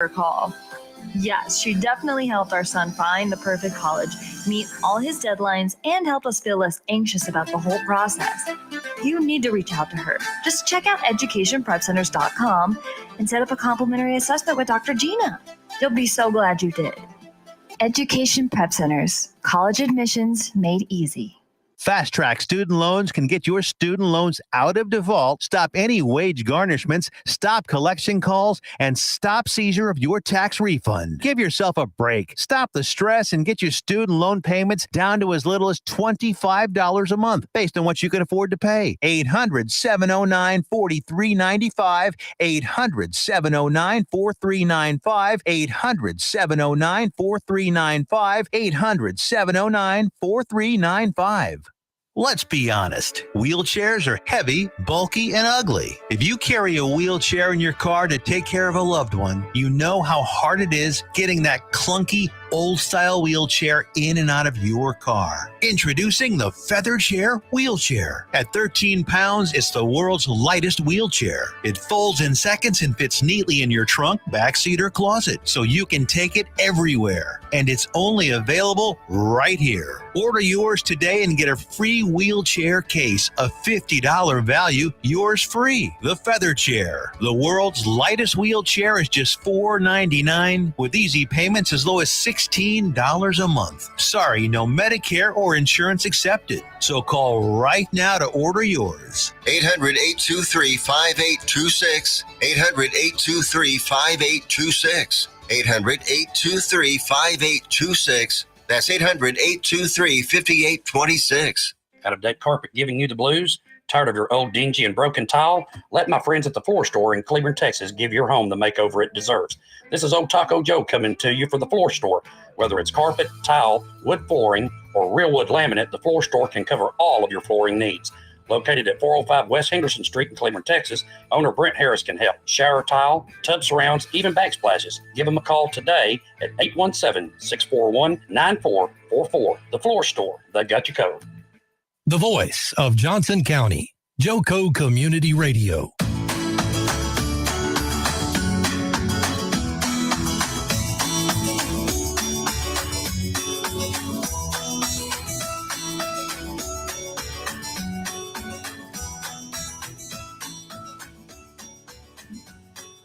her call. Yes, she definitely helped our son find the perfect college, meet all his deadlines, and help us feel less anxious about the whole process. You need to reach out to her. Just check out educationprepcenters.com and set up a complimentary assessment with Dr. Gina. You'll be so glad you did. Education Prep Centers. College admissions made easy. Fast Track Student Loans can get your student loans out of default, stop any wage garnishments, stop collection calls, and stop seizure of your tax refund. Give yourself a break. Stop the stress and get your student loan payments down to as little as $25 a month based on what you can afford to pay. 800-709-4395. 800-709-4395. 800-709-4395. 800-709-4395. Let's be honest, wheelchairs are heavy, bulky, and ugly. If you carry a wheelchair in your car to take care of a loved one, you know how hard it is getting that clunky, old-style wheelchair in and out of your car. Introducing the Feather Chair Wheelchair. At 13 pounds, it's the world's lightest wheelchair. It folds in seconds and fits neatly in your trunk, backseat, or closet, so you can take it everywhere. And it's only available right here. Order yours today and get a free wheelchair case, a $50 value, yours free. The Feather Chair. The world's lightest wheelchair is just $4.99 with easy payments as low as $16 a month. Sorry, no Medicare or insurance accepted. So call right now to order yours. 800-823-5826. 800-823-5826. 800-823-5826. That's 800-823-5826. Out of dead carpet giving you the blues? Tired of your old dingy and broken tile? Let my friends at the Floor Store in Cleveland, Texas give your home the makeover it deserves. This is Old Taco Joe coming to you for the Floor Store. Whether it's carpet, tile, wood flooring, or real wood laminate, the Floor Store can cover all of your flooring needs. Located at 405 West Henderson Street in Cleveland, Texas, owner Brent Harris can help. Shower tile, tub surrounds, even backsplashes. Give them a call today at 817-641-9444. The Floor Store, they got you covered. The voice of Johnson County, Joco Community Radio.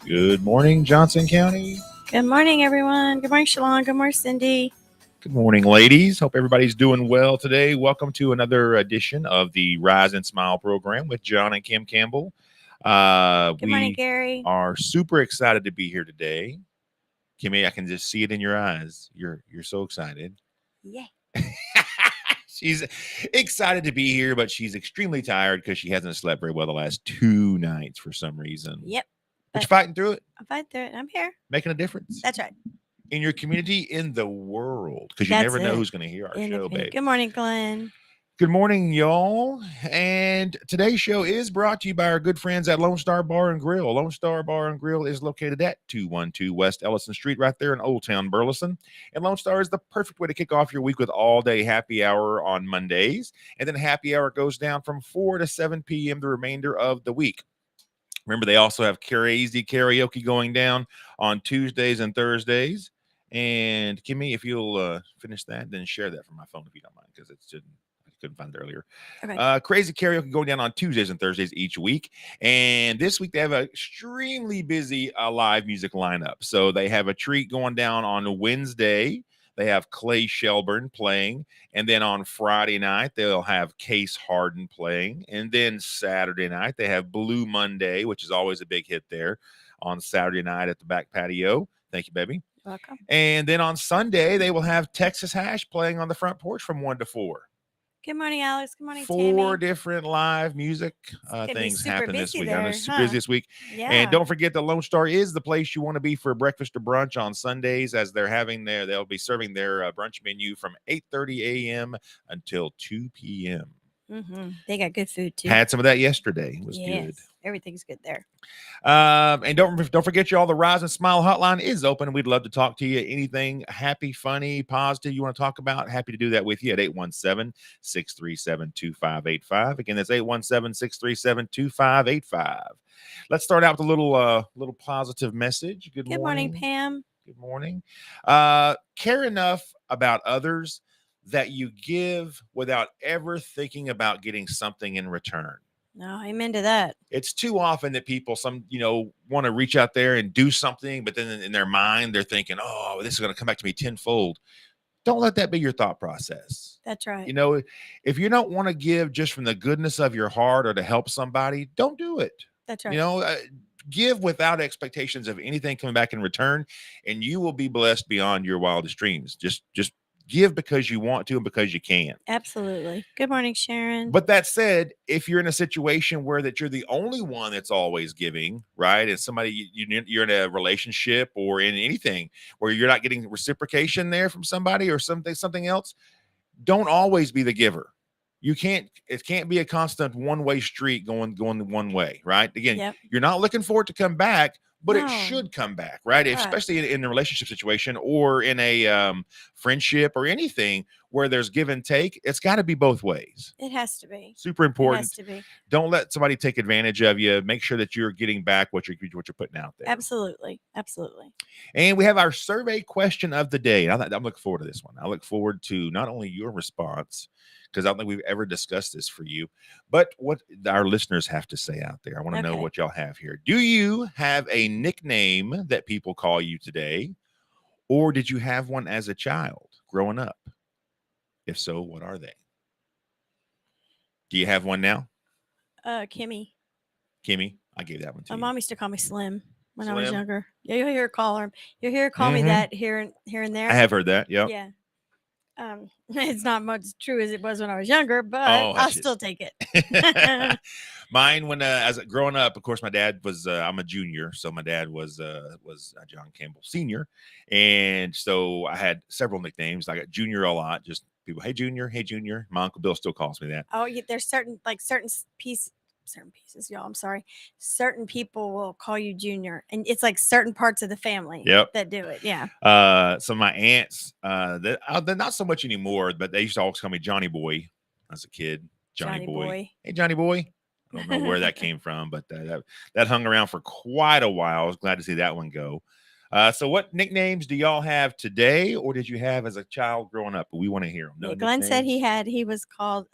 Good morning, Johnson County. Good morning, everyone. Good morning, Shalon. Good morning, Cindy. Good morning, ladies. Hope everybody's doing well today. Welcome to another edition of the Rise and Smile program with John and Kim Campbell. Good morning, Gary. We are super excited to be here today. Kimmy, I can just see it in your eyes. You're so excited. Yeah. She's excited to be here, but she's extremely tired because she hasn't slept very well the last 2 nights for some reason. Yep. But you're fighting through it. I'm fighting through it. I'm here. Making a difference. That's right. In your community, in the world, because you never know who's going to hear our show, babe. Good morning, Glenn. Good morning, y'all. And today's show is brought to you by our good friends at Lone Star Bar and Grill. Lone Star Bar and Grill is located at 212 West Ellison Street, right there in Old Town Burleson. And Lone Star is the perfect way to kick off your week with all-day happy hour on Mondays. And then happy hour goes down from 4 to 7 p.m. the remainder of the week. Remember, they also have crazy karaoke going down on Tuesdays and Thursdays. And Kimmy, if you'll finish that, then share that from my phone if you don't mind, because I couldn't find it earlier. Okay. Crazy karaoke going down on Tuesdays and Thursdays each week. And this week they have an extremely busy live music lineup. So they have a treat going down on Wednesday. They have Clay Shelburne playing. And then on Friday night, they'll have Case Harden playing. And then Saturday night, they have Blue Monday, which is always a big hit there on Saturday night at the back patio. Thank you, baby. Welcome. And then on Sunday, they will have Texas Hash playing on the front porch from 1 to 4. Good morning, Alex. Good morning, 4 Tammy. different live music things happen this week. I know it's busy this week. Yeah. And don't forget that Lone Star is the place you want to be for breakfast or brunch on Sundays, as they'll be serving their brunch menu from 8:30 a.m. until 2 p.m. Mm-hmm. They got good food too. Had some of that yesterday. It was good. Everything's good there. And don't forget, y'all, the Rise and Smile hotline is open. We'd love to talk to you. Anything happy, funny, positive you want to talk about, happy to do that with you at 817-637-2585. Again, that's 817-637-2585. Let's start out with a little positive message. Good Good morning, Pam. Good morning. Care enough about others that you give without ever thinking about getting something in return. No, amen to that. It's too often that people want to reach out there and do something, but then in their mind they're thinking, oh, this is going to come back to me tenfold. Don't let that be your thought process. That's right. If you don't want to give just from the goodness of your heart or to help somebody, don't do it. That's right. Give without expectations of anything coming back in return, and you will be blessed beyond your wildest dreams. Just give because you want to and because you can. Absolutely. Good morning, Sharon. But that said, if you're in a situation where that you're the only one that's always giving, right? And somebody you're in a relationship or in anything where you're not getting reciprocation there from somebody or something else, don't always be the giver. It can't be a constant one-way street going one way, right? Again, You're not looking for it to come back, but it should come back, right? Especially in a relationship situation or in a friendship or anything where there's give and take. It's got to be both ways. It has to be. Super important. It has to be. Don't let somebody take advantage of you. Make sure that you're getting back what you're putting out there. Absolutely. Absolutely. And we have our survey question of the day. I'm looking forward to this one. I look forward to not only your response, because I don't think we've ever discussed this for you, but what our listeners have to say out there. I want to know what y'all have here. Do you have a nickname that people call you today, or did you have one as a child growing up? If so, what are they? Do you have one now? Kimmy. Kimmy, I gave that one to My you. mom used to call me Slim when I was Slim? younger. Yeah, you'll hear her call her. You'll hear her call me that here and there. I have heard that. Yep. Yeah. It's not much true as it was when I was younger, but I'll still take it. Mine, when as growing up, of course, my dad was I'm a junior, so my dad was John Campbell Senior, and so I had several nicknames. I got Junior a lot, just people, hey Junior, hey Junior. My Uncle Bill still calls me that. Oh, yeah, there's certain pieces, y'all. I'm sorry. Certain people will call you Junior, and it's like certain parts of the family that do it. Yeah. So my aunts, they're not so much anymore, but they used to always call me Johnny Boy as a kid. Johnny Boy. Hey, Johnny Boy. I don't know where that came from, but that hung around for quite a while. I was glad to see that one go. So what nicknames do y'all have today, or did you have as a child growing up? We want to hear them. No, Glenn said he was called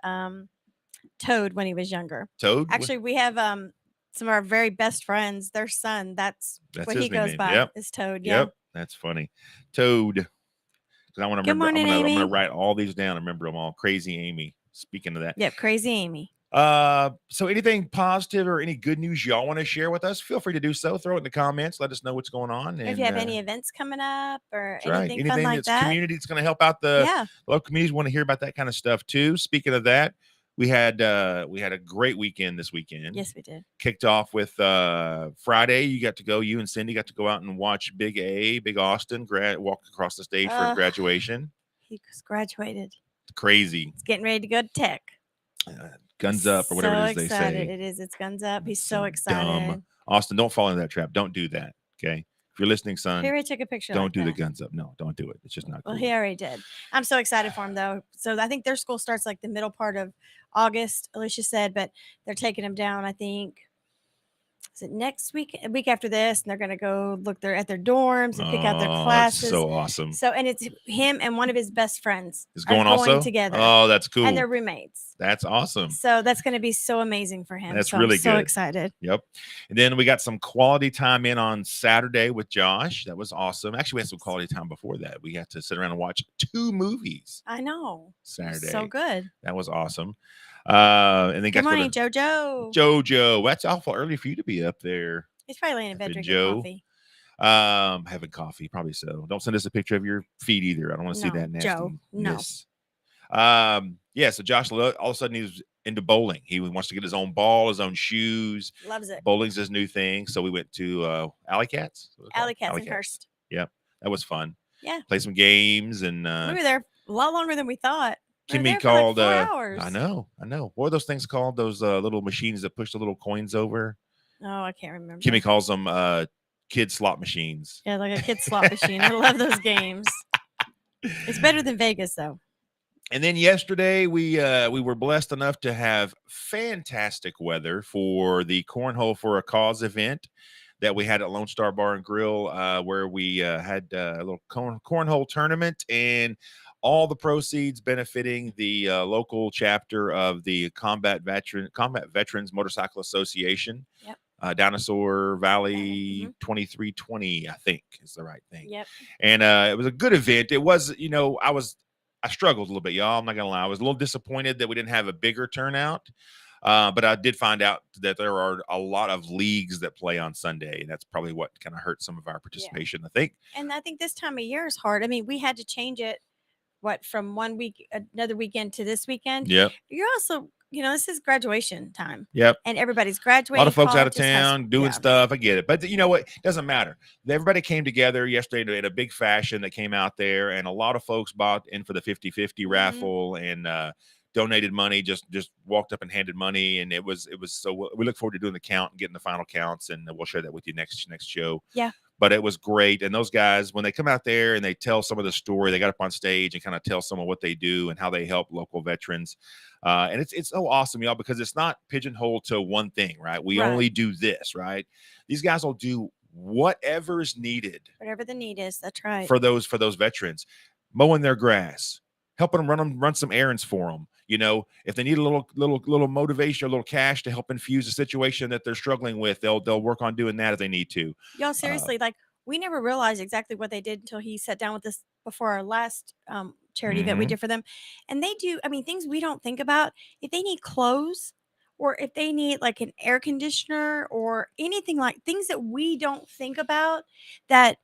Toad when he was younger. Toad? Actually, we have some of our very best friends, their son. That's what he goes by is Toad. Yeah. Yep. That's funny. Toad. Because I want to remember. I'm going to write all these down and remember them all. Crazy Amy. Speaking of that. Yep. Crazy Amy. So anything positive or any good news y'all want to share with us, feel free to do so. Throw it in the comments. Let us know what's going on. And if you have any events coming up or anything fun like that's that. Community that's going to help out the local communities, want to hear about that kind of stuff too. Speaking of that, we had a great weekend this weekend. Yes, we did. Kicked off with Friday. You and Cindy got to go out and watch Big Austin walk across the stage for graduation. He graduated. Crazy. He's getting ready to go to tech. Guns up or whatever it is they say. It is. It's guns up. He's so excited. Dumb. Austin, don't fall into that trap. Don't do that. Okay. If you're listening, son, he already took a picture. Don't do the guns up. No, don't do it. It's just not cool. Well, he already did. I'm so excited for him though. So I think their school starts like the middle part of August, Alicia said, but they're taking him down, I think. Is it next week? A week after this, and they're going to go look at their dorms and pick out their classes. So awesome. So, and it's him and one of his best friends is going together. Oh, that's cool. And they're roommates. That's awesome. So that's going to be so amazing for him. That's really I'm good. So excited. Yep. And then we got some quality time in on Saturday with Josh. That was awesome. Actually, we had some quality time before that. We had to sit around and watch 2 movies. I know. Saturday. So good. That was awesome. And then good morning, Jojo. Jojo. That's awful early for you to be up there. He's probably laying in bed drinking coffee. Having coffee, probably so. Don't send us a picture of your feet either. I don't want to see that nasty. Joe, no. So Josh all of a sudden he's into bowling. He wants to get his own ball, his own shoes. Loves it. Bowling's his new thing. So we went to Alley Cats. Alley Cats in Hurst. Yep. That was fun. Yeah. Play some games and we were there a lot longer than we thought. Kimmy called like 4 hours. I know. What are those things called? Those little machines that push the little coins over. Oh, I can't remember. Kimmy calls them kid slot machines. Yeah, like a kid slot machine. I love those games. It's better than Vegas, though. And then yesterday we were blessed enough to have fantastic weather for the Cornhole for a Cause event that we had at Lone Star Bar and Grill, where we had a little cornhole tournament, and all the proceeds benefiting the local chapter of the Combat Veterans Motorcycle Association. Yep. Dinosaur Valley Mhm. 2320, I think is the right thing. Yep. And it was a good event. It was, I struggled a little bit, y'all. I'm not gonna lie. I was a little disappointed that we didn't have a bigger turnout. But I did find out that there are a lot of leagues that play on Sunday, and that's probably what kind of hurt some of our participation, I think. And I think this time of year is hard. I mean, we had to change it from one week another weekend to this weekend. Yep. You're also, this is graduation time. Yep. And everybody's A graduating. lot of folks out of colleges, high town school. doing Yeah. stuff. I get it. But you know what? Doesn't matter. Everybody came together yesterday in a big fashion that came out there, and a lot of folks bought in for the 50-50 raffle and donated money, just walked up and handed money. And it was so we look forward to doing the count and getting the final counts, and we'll share that with you next show. Yeah. But it was great. And those guys, when they come out there and they tell some of the story, they got up on stage and kind of tell some of what they do and how they help local veterans. And it's so awesome, y'all, because it's not pigeonholed to one thing, right? We Right. only do this, right? These guys will do whatever's needed Whatever the need is. That's right. for those veterans, mowing their grass, helping them run some errands for them. If they need a little motivation, a little cash to help infuse a situation that they're struggling with, they'll work on doing that if they need to. Y'all, seriously, we never realized exactly what they did until he sat down with us before our last charity event we did for them. And they do, things we don't think about. If they need clothes, or if they need like an air conditioner or anything, like things that we don't think about, that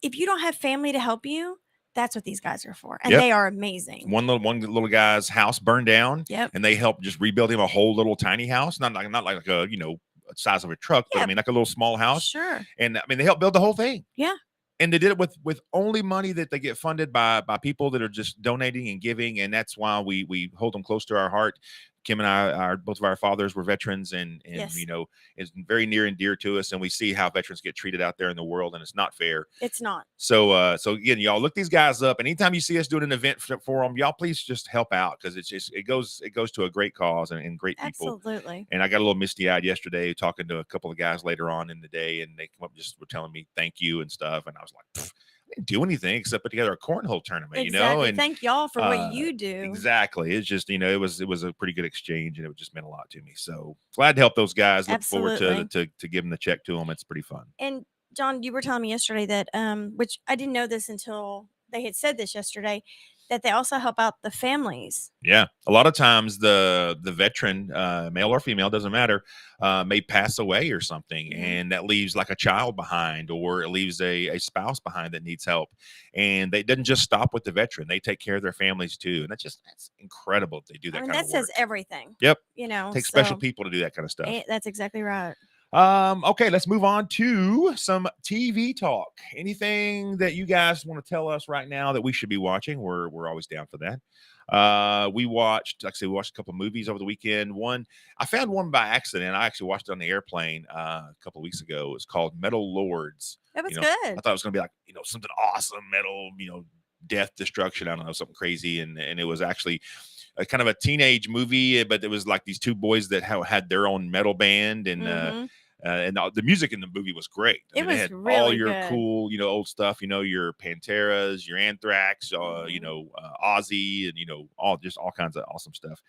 if you don't have family to help you, that's what these guys are for. And Yep. they are amazing. One little guy's house burned down. Yep. And they helped just rebuild him a whole little tiny house, not like a size of a truck, but Yeah. like a little small house. Sure. And they helped build the whole thing. Yeah. And they did it with only money that they get funded by people that are just donating and giving. And that's why we hold them close to our heart. Kim and I, both of our fathers were veterans, and Yes. it's very near and dear to us. And we see how veterans get treated out there in the world, and it's not fair. It's not. So again, y'all look these guys up. And anytime you see us doing an event for them, y'all please just help out, because it goes to a great cause and great people. Absolutely. And I got a little misty eyed yesterday talking to a couple of guys later on in the day, and they come up just were telling me thank you and stuff. And I was like, I didn't do anything except put together a cornhole tournament, Exactly. and thank y'all for what you do. exactly. It's just, it was a pretty good exchange, and it just meant a lot to me. So glad to help those guys. Look forward to giving the check to them. It's pretty fun. And John, you were telling me yesterday that which I didn't know this until they had said this yesterday, that they also help out the families. Yeah. A lot of times the veteran, male or female, doesn't matter, may pass away or something. And that leaves like a child behind, or it leaves a spouse behind that needs help. And they didn't just stop with the veteran. They take care of their families too. And that's incredible if they do that kind of work. That says everything. Yep. Take special people to do that kind of stuff. That's exactly right. Okay, let's move on to some TV talk. Anything that you guys want to tell us right now that we should be watching? We're always down for that. We watched a couple of movies over the weekend. I found one by accident. I actually watched it on the airplane a couple of weeks ago. It's called Metal Lords. That was I good. thought it was going to be like, something awesome, metal, death, destruction. I don't know, something crazy. And it was actually a kind of a teenage movie, but it was like these two boys that had their own metal band, and the music in the movie was great. It was they had really all your good. cool, old stuff. Your Panteras, your Anthrax, Ozzy, and all kinds of awesome stuff.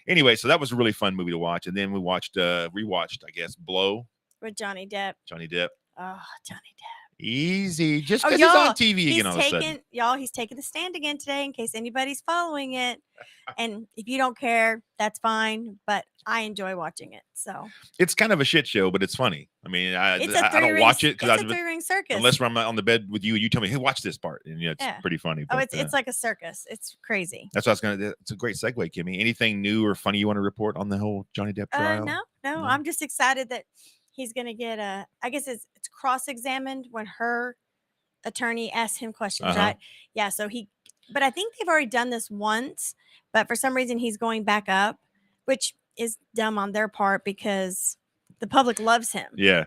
Anyway, so that was a really fun movie to watch. And then we rewatched, I guess, Blow With Johnny Depp. Johnny Depp. Oh, Johnny Depp. Easy, just because he's on TV again all of a sudden. He's taking the stand again today, in case anybody's following it. And if you don't care, that's fine. But I enjoy watching it. So it's kind of a shit show, but it's funny. I mean, I don't watch it because it's a three-ring circus. Unless I'm on the bed with you, and you tell me, "Hey, watch this part," and it's pretty funny. Oh, but, it's like a circus. It's crazy. That's what I was gonna. It's a great segue, Kimmy. Anything new or funny you want to report on the whole Johnny Depp trial? No. I'm just excited that he's gonna get I guess it's cross-examined when her attorney asks him questions, right? Yeah. So but I think they've already done this once, but for some reason he's going back up, which is dumb on their part because the public loves him. Yeah.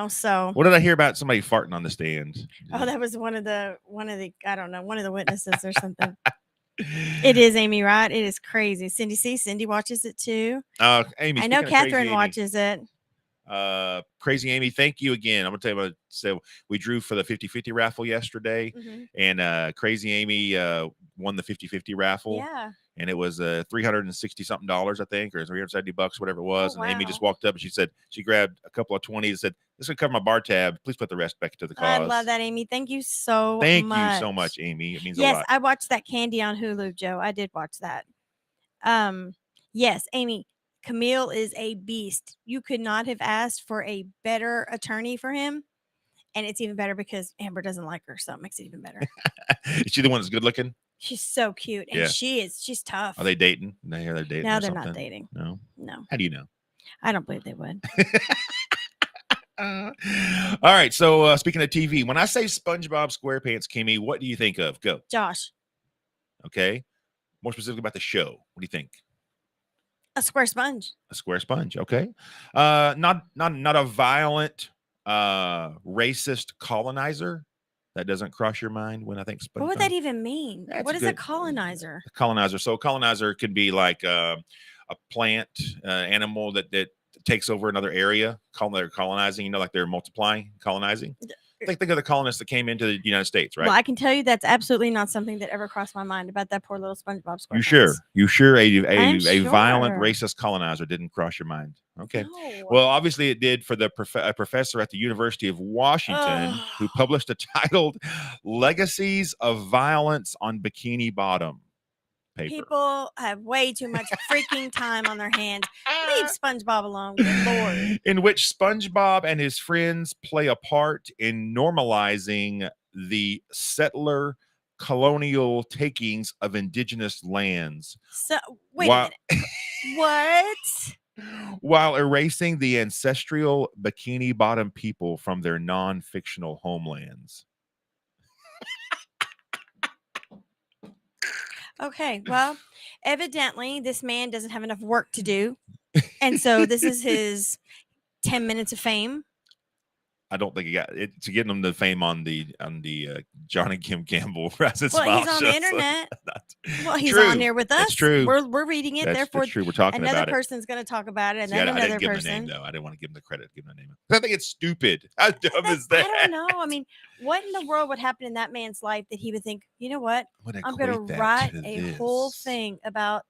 So what did I hear about somebody farting on the stand? Oh, that was one of the I don't know, one of the witnesses or something. It is Amy, right? It is crazy. Cindy watches it too. Amy, I know speaking of Crazy Catherine Amy, watches it. Crazy Amy, thank you again. I'm gonna tell you what. So we drew for the 50-50 raffle yesterday, Mhm. and Crazy Amy won the 50-50 raffle. Yeah. And it was $360 something, I think, or $370, whatever it was. Oh, And Amy wow. just walked up and she said, she grabbed a couple of 20s and said, "This is gonna cover my bar tab. Please put the rest back to the cause." I love that, Amy. Thank you so Thank much. you so much, Amy. It means a Yes, lot. I watched that Candy on Hulu, Joe. I did watch that. Yes, Amy, Camille is a beast. You could not have asked for a better attorney for him. And it's even better because Amber doesn't like her, so it makes it even better. Is she the one that's good looking? She's so cute. And Yeah. she's tough. Are they dating? I hear they're dating. No, or they're something. not dating. No. No, How do you know? I don't believe they would. All right. So speaking of TV, when I say SpongeBob SquarePants, Kimmy, what do you think of? Go. Josh, Okay. More specifically about the show. What do you think? a square sponge. A square sponge. Okay. Not a violent, racist colonizer. That doesn't cross your mind when I think SpongeBob. What would that even mean? That's What is good. a colonizer? A colonizer. So a colonizer could be like a plant, animal that takes over another area. They're colonizing. You know, like they're multiplying, colonizing. Think of the colonists that came into the United States, right? Well, I can tell you that's absolutely not something that ever crossed my mind about that poor little SpongeBob SquarePants. You sure? You sure I'm a violent sure. racist colonizer didn't cross your mind? Okay. No. Well, obviously it did for the a professor at the University of Washington who published a titled "Legacies of Violence on Bikini Bottom" paper. People have way too much freaking time on their hands. Leave SpongeBob alone. Good Lord. In which SpongeBob and his friends play a part in normalizing the settler colonial takings of indigenous lands. So, wait a minute. What? While erasing the ancestral Bikini Bottom people from their non-fictional homelands. Okay, well, evidently this man doesn't have enough work to do. And so this is his 10 minutes of fame. I don't think he got it to getting him the fame on the John and Kim Campbell. Well, he's on the internet. Well, he's True. on here with us. That's true. We're reading it. Therefore, that's true. We're talking another about it. person's going to talk about it, and See, then I another didn't give him person. the name though. I didn't want to give him the credit. Give him the name. I think it's stupid. How dumb is that? I don't know. I mean, what in the world would happen in that man's life that he would think, you know what? I'm going to write a whole thing about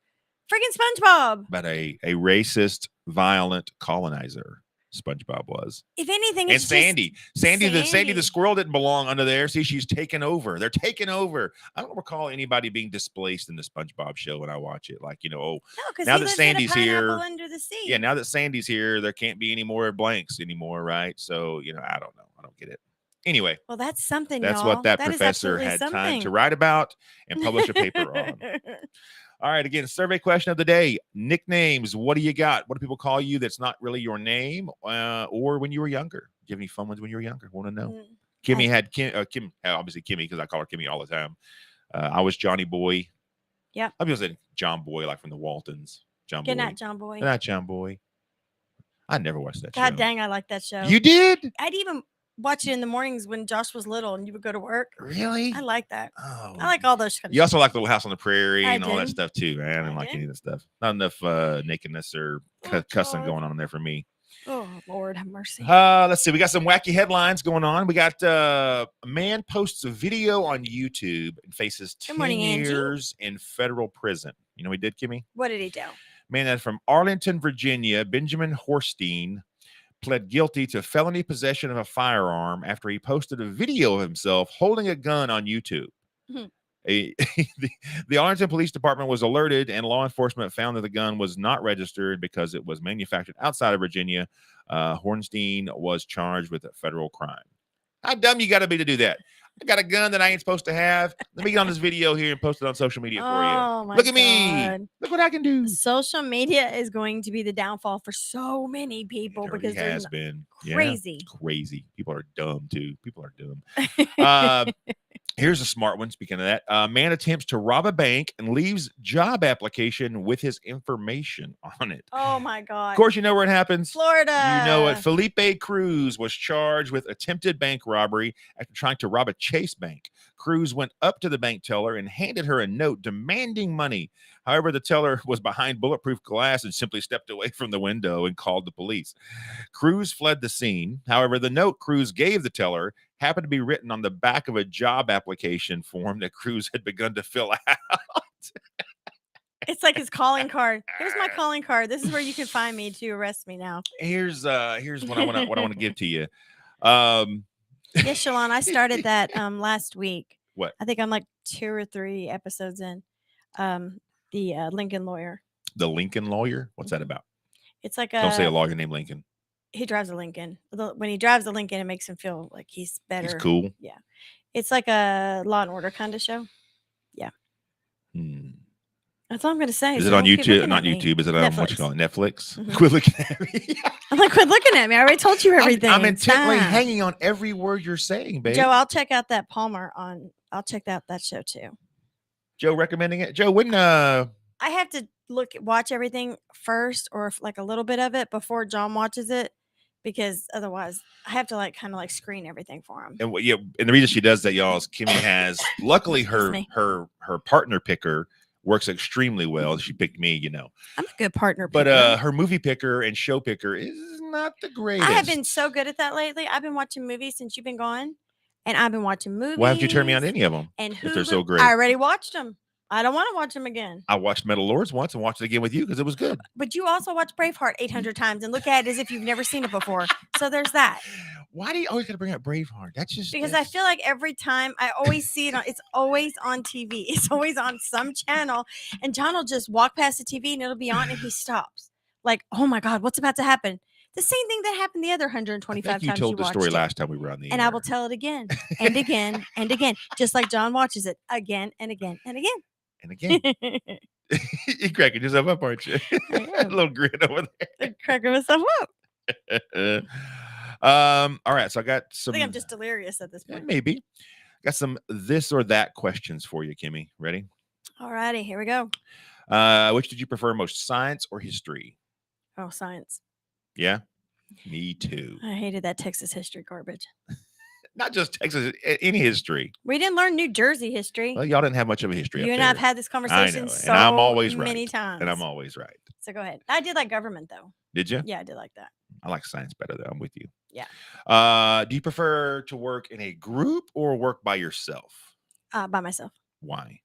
freaking SpongeBob. About a racist, violent colonizer. SpongeBob was. If anything, and it's Sandy. just Sandy the squirrel didn't belong under there. See, she's taken over. They're taking over. I don't recall anybody being displaced in the SpongeBob show when I watch it. Like, no, because now that Sandy's here, under the sea. Yeah, now that Sandy's here, there can't be any more blanks anymore, right? So, I don't know. I don't get it. Anyway, well, that's something. That's y'all. what that professor had time to write about and publish a paper on. All right, again, survey question of the day. Nicknames, what do you got? What do people call you that's not really your name or when you were younger? Do you have any fun ones when you were younger? Want to know? Kimmy had Kim, obviously Kimmy, because I call her Kimmy all the time. I was Johnny Boy. Yep. I was John Boy, like from the Waltons. John Good Boy. night, John Boy. Good night, John Boy. I never watched that show. God dang, I like that show. You did? I'd even watch it in the mornings when Josh was little and you would go to work. Really? I like that. Oh, I like all those kind of you also like Little House on the Prairie and all that did. stuff too, man. I didn't like any of that stuff. Not enough nakedness or cussing God. going on in there for me. Oh, Lord have mercy. Let's see. We got some wacky headlines going on. We got a man posts a video on YouTube and faces 10 years in federal prison. You know what he did, Kimmy? What did he do? Man, that's from Arlington, Virginia. Benjamin Horstein pled guilty to felony possession of a firearm after he posted a video of himself holding a gun on YouTube. Mm-hmm. The Arlington Police Department was alerted, and law enforcement found that the gun was not registered because it was manufactured outside of Virginia. Hornstein was charged with a federal crime. How dumb you got to be to do that? I got a gun that I ain't supposed to have. Let me get on this video here and post it on social media for you. My Look at God. me. Look what I can do. Social media is going to be the downfall for so many people because it has been crazy. Yeah, crazy. People are dumb too. People are dumb. Here's a smart one. Speaking of that, man attempts to rob a bank and leaves job application with his information on it. Oh my God. Of course, you know where it happens. Florida. You know it. Felipe Cruz was charged with attempted bank robbery after trying to rob a Chase bank. Cruz went up to the bank teller and handed her a note demanding money. However, the teller was behind bulletproof glass and simply stepped away from the window and called the police. Cruz fled the scene. However, the note Cruz gave the teller happened to be written on the back of a job application form that Cruz had begun to fill out. It's like his calling card. Here's my calling card. This is where you can find me to arrest me now. Here's what I want to give to you. Yes, Shalon, I started that last week. What? I think I'm like 2 or 3 episodes in. The Lincoln Lawyer. The Lincoln Lawyer? What's that about? It's like Don't say a lawyer named Lincoln. He drives a Lincoln. When he drives a Lincoln, it makes him feel like he's better. He's cool. Yeah. It's like a Law and Order kind of show. Yeah. That's all I'm going to say. Is it on YouTube? Not YouTube. Is it on what you call it? Netflix? Mhm. Quit looking at me. I'm like, quit looking at me. I already told you everything. I'm intently Stop. hanging on every word you're saying, babe. Joe, I'll check out that Palmer on. I'll check out that show too. Joe recommending it. Joe, when I have to watch everything first, or like a little bit of it before John watches it, because otherwise I have to kind of screen everything for him. and and the reason she does that, y'all, is Kimmy has luckily her partner picker works extremely well. She picked me, I'm a good partner, but picker. her movie picker and show picker is not the greatest. I have been so good at that lately. I've been watching movies since you've been gone, and I've been watching movies. Why haven't you turned me on to any of them? And if they're so great? I already watched them. I don't want to watch them again. I watched Metal Lords once and watched it again with you because it was good. But you also watch Braveheart 800 times and look at it as if you've never seen it before. So there's that. Why do you always got to bring up Braveheart? That's just because I feel like every time I always see it on, it's always on TV. It's always on some channel, and John will just walk past the TV and it'll be on, and he stops. Like, oh my God, what's about to happen? The same thing that happened the other 125 times you told the story watched it. last time we were on the And air. I will tell it again and again and again, just like John watches it again and again and again. And again, you're cracking yourself up, aren't you? A little grin over I'm cracking myself up. there. All right, so I got some. I think I'm just delirious at this point. Maybe. Got some this or that questions for you, Kimmy. Ready? All righty, here we go. Which did you prefer most, science or history? Oh, science. Yeah, me too. I hated that Texas history garbage. Not just Texas, any history. We didn't learn New Jersey history. Well, y'all didn't have much of a history. You up and I have there. had this conversation and so I'm always many right. times. And I'm always right. So go ahead. I did like government though. Did you? Yeah, I did like that. I like science better though. I'm with you. Yeah. Do you prefer to work in a group or work by yourself? By myself. Why?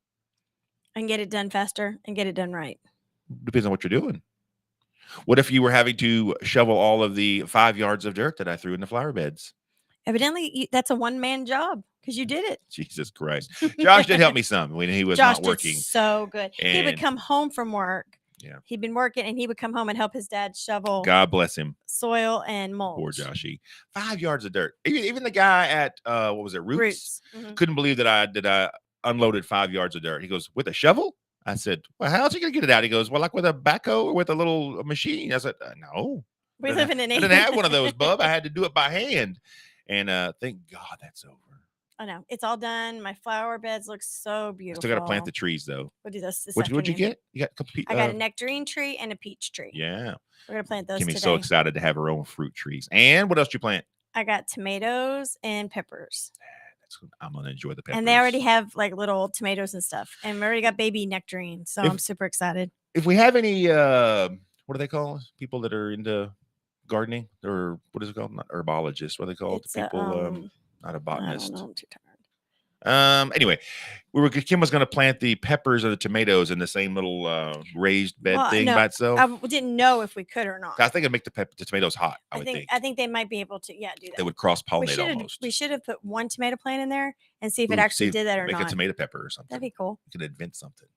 And get it done faster and get it done right. Depends on what you're doing. What if you were having to shovel all of the 5 yards of dirt that I threw in the flower beds? Evidently, that's a one-man job because you did it. Jesus Christ. Josh did help me some when he was Josh not working. did so good. He would And- come home from work. Yeah. He'd been working and he would come home and help his dad shovel God bless him. soil and mulch. Poor Joshy. 5 yards of dirt. Even the guy at what was it, Roots? Mhm. Couldn't believe that I unloaded 5 yards of dirt. He goes, with a shovel? I said, well, how's he gonna get it out? He goes, well, like with a backhoe or with a little machine. I said, no. We live in an I didn't have one of those, bub. I had to do it by hand. And thank God that's over. I know. It's all done. My flower beds look so I beautiful. still got to plant the trees though. We'll do this What'd you afternoon. get? You got a couple. I got a nectarine tree and a peach tree. Yeah. We're gonna plant those Kimmy's today. so excited to have her own fruit trees. And what else you plant? I got tomatoes and peppers. I'm gonna enjoy the peppers. And they already have like little tomatoes and stuff. And we already got baby nectarines. So If- I'm super excited. If we have any, what do they call people that are into gardening, or what is it called? Not herbologists. What are they called? It's People, not a I don't botanist. know. I'm too tired. Anyway, Kim was going to plant the peppers or the tomatoes in the same little raised bed Well, thing no, by itself. I didn't know if we could or not. I think it'd make the tomatoes hot. I would I think they might be able to, do they that. would cross pollinate almost. We should have put one tomato plant in there and see if it Ooh, actually see, did that or make not. a tomato pepper or something. That'd be cool. You could invent something.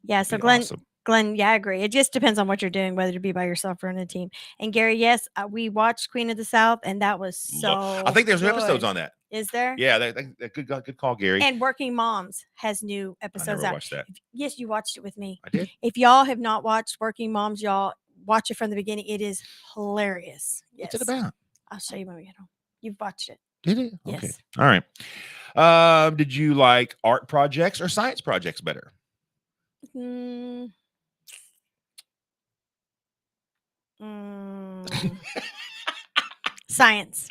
Yeah. So Be Glenn, awesome. yeah, I agree. It just depends on what you're doing, whether to be by yourself or in a team. And Gary, yes, we watched Queen of the South, and that was so. I think there's good. episodes on that. Is there? Yeah, good call, Gary. And Working Moms has new I episodes never out. watched that. Yes, you watched it with me. I did. If y'all have not watched Working Moms, y'all watch it from the beginning. It is hilarious. Yes. What's it about? I'll show you when we get home. You've watched it. Did it? Okay. Yes. All right. Did you like art projects or science projects better? Science.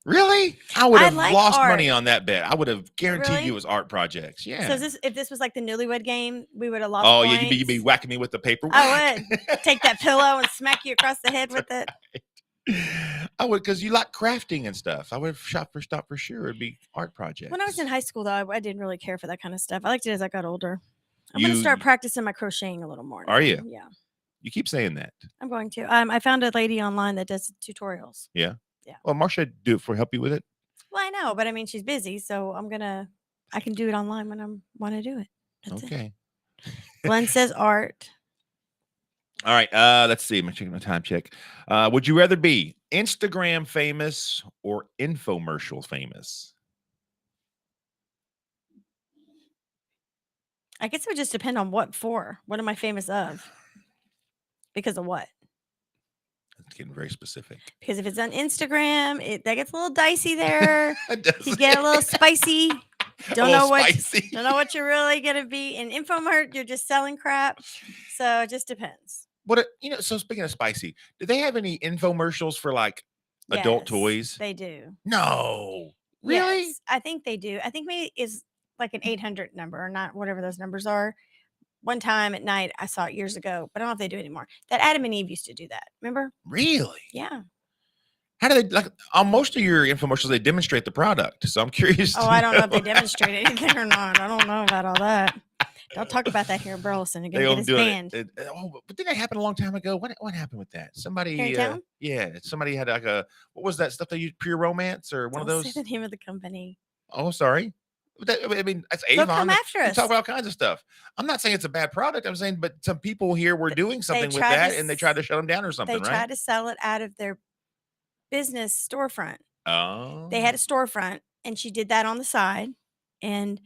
Really? I would I have like lost art. money on that bet. I would have guaranteed Really? you it was art projects. Yeah. So if this was like the Newlywed Game, we would have lost. Oh, points. yeah, you'd be whacking me with the paper. I would take that pillow and smack you across the head with it. I would, because you like crafting and stuff. I would have shot for sure. It'd be art projects. When I was in high school, though, I didn't really care for that kind of stuff. I liked it as I got older. I'm going to start practicing my crocheting a little more now. Are you? Yeah. You keep saying that. I'm going to. I found a lady online that does tutorials. Yeah. Yeah. Well, Marcia, do it for help you with it. Well, I know, but I mean, she's busy, so I can do it online when I want to do it. That's Okay. it. Glenn says art. All right. Let's see. I'm checking my time check. Would you rather be Instagram famous or infomercial famous? I guess it would just depend on what for. What am I famous of? Because of what? It's getting very specific. Because if it's on Instagram, that gets a little dicey there. Does You get a little spicy. Don't know what you're really gonna be. In infomercial, you're just selling crap. So it just depends. So speaking of spicy, do they have any infomercials for like adult Yes, toys? They do. No. Really? Yes, I think they do. I think maybe it's like an 800 number or not, whatever those numbers are. One time at night, I saw it years ago, but I don't know if they do anymore. That Adam and Eve used to do that. Remember? Really? Yeah. How do they, like, on most of your infomercials, they demonstrate the product. So I'm curious. Oh, I don't know if they demonstrate anything or not. I don't know about all that. Don't talk about that here in Burleson. You're going to get us banned. But didn't that happen a long time ago? What happened with that? Somebody, Here in town? somebody had like what was that stuff they used? Pure Romance or one of Don't those? say the name of the company. Oh, sorry. I mean, that's They'll Avon. come after They us. talk about all kinds of stuff. I'm not saying it's a bad product. I'm saying, but some people here were doing something with tried that, to and they tried to shut them down or something, They right? tried to sell it out of their business storefront. Oh. They had a storefront, and she did that on the side, and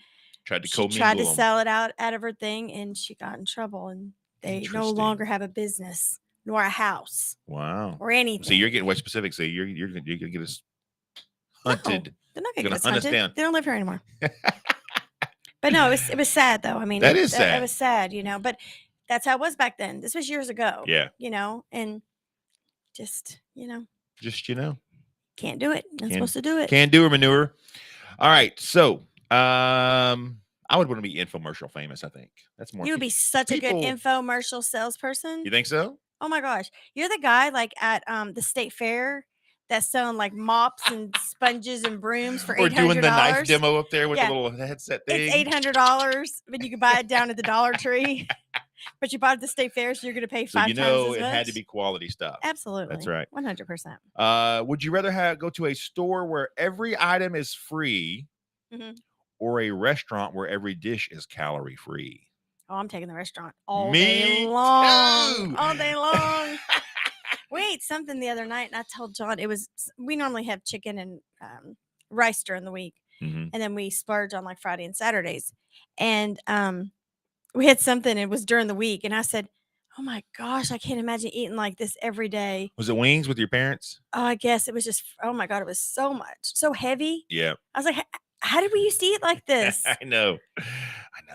tried to she commingle tried to them. sell it out of her thing, and she got in trouble, and they no Interesting. longer have a business nor a house Wow. or anything. So you're getting way specific. So you're gonna get us hunted. They're not You're going to gonna get us hunt us hunted. down. They don't live here anymore. But no, it was sad though. I mean, That is sad. It was sad, but that's how it was back then. This was years ago. Yeah. And just, Just can't do it. Not supposed to do it. Can't do her manure. All right. So I would want to be infomercial famous, I think. That's more. You would be such a good infomercial salesperson. You think so? Oh my gosh. You're the guy like at the state fair that's selling like mops and sponges and brooms for $800. Or doing the knife demo up there with the little headset thing. It's $800, but you can buy it down at the Dollar Tree. But you bought it at the state fair, so you're going to pay 5 times as much. It had to be quality stuff. Absolutely. That's right. 100%. Would you rather go to a store where every item is free or a restaurant where every dish is calorie free? Oh, I'm taking the restaurant all day long. All day long. We ate something the other night, and I told John we normally have chicken and rice during the week, and then we splurge on like Friday and Saturdays. And we had something, it was during the week, and I said, oh my gosh, I can't imagine eating like this every day. Was it wings with your parents? Oh, I guess it was just, oh my God, it was so much, so heavy. Yeah. I was like, how did we used to eat like this? I know.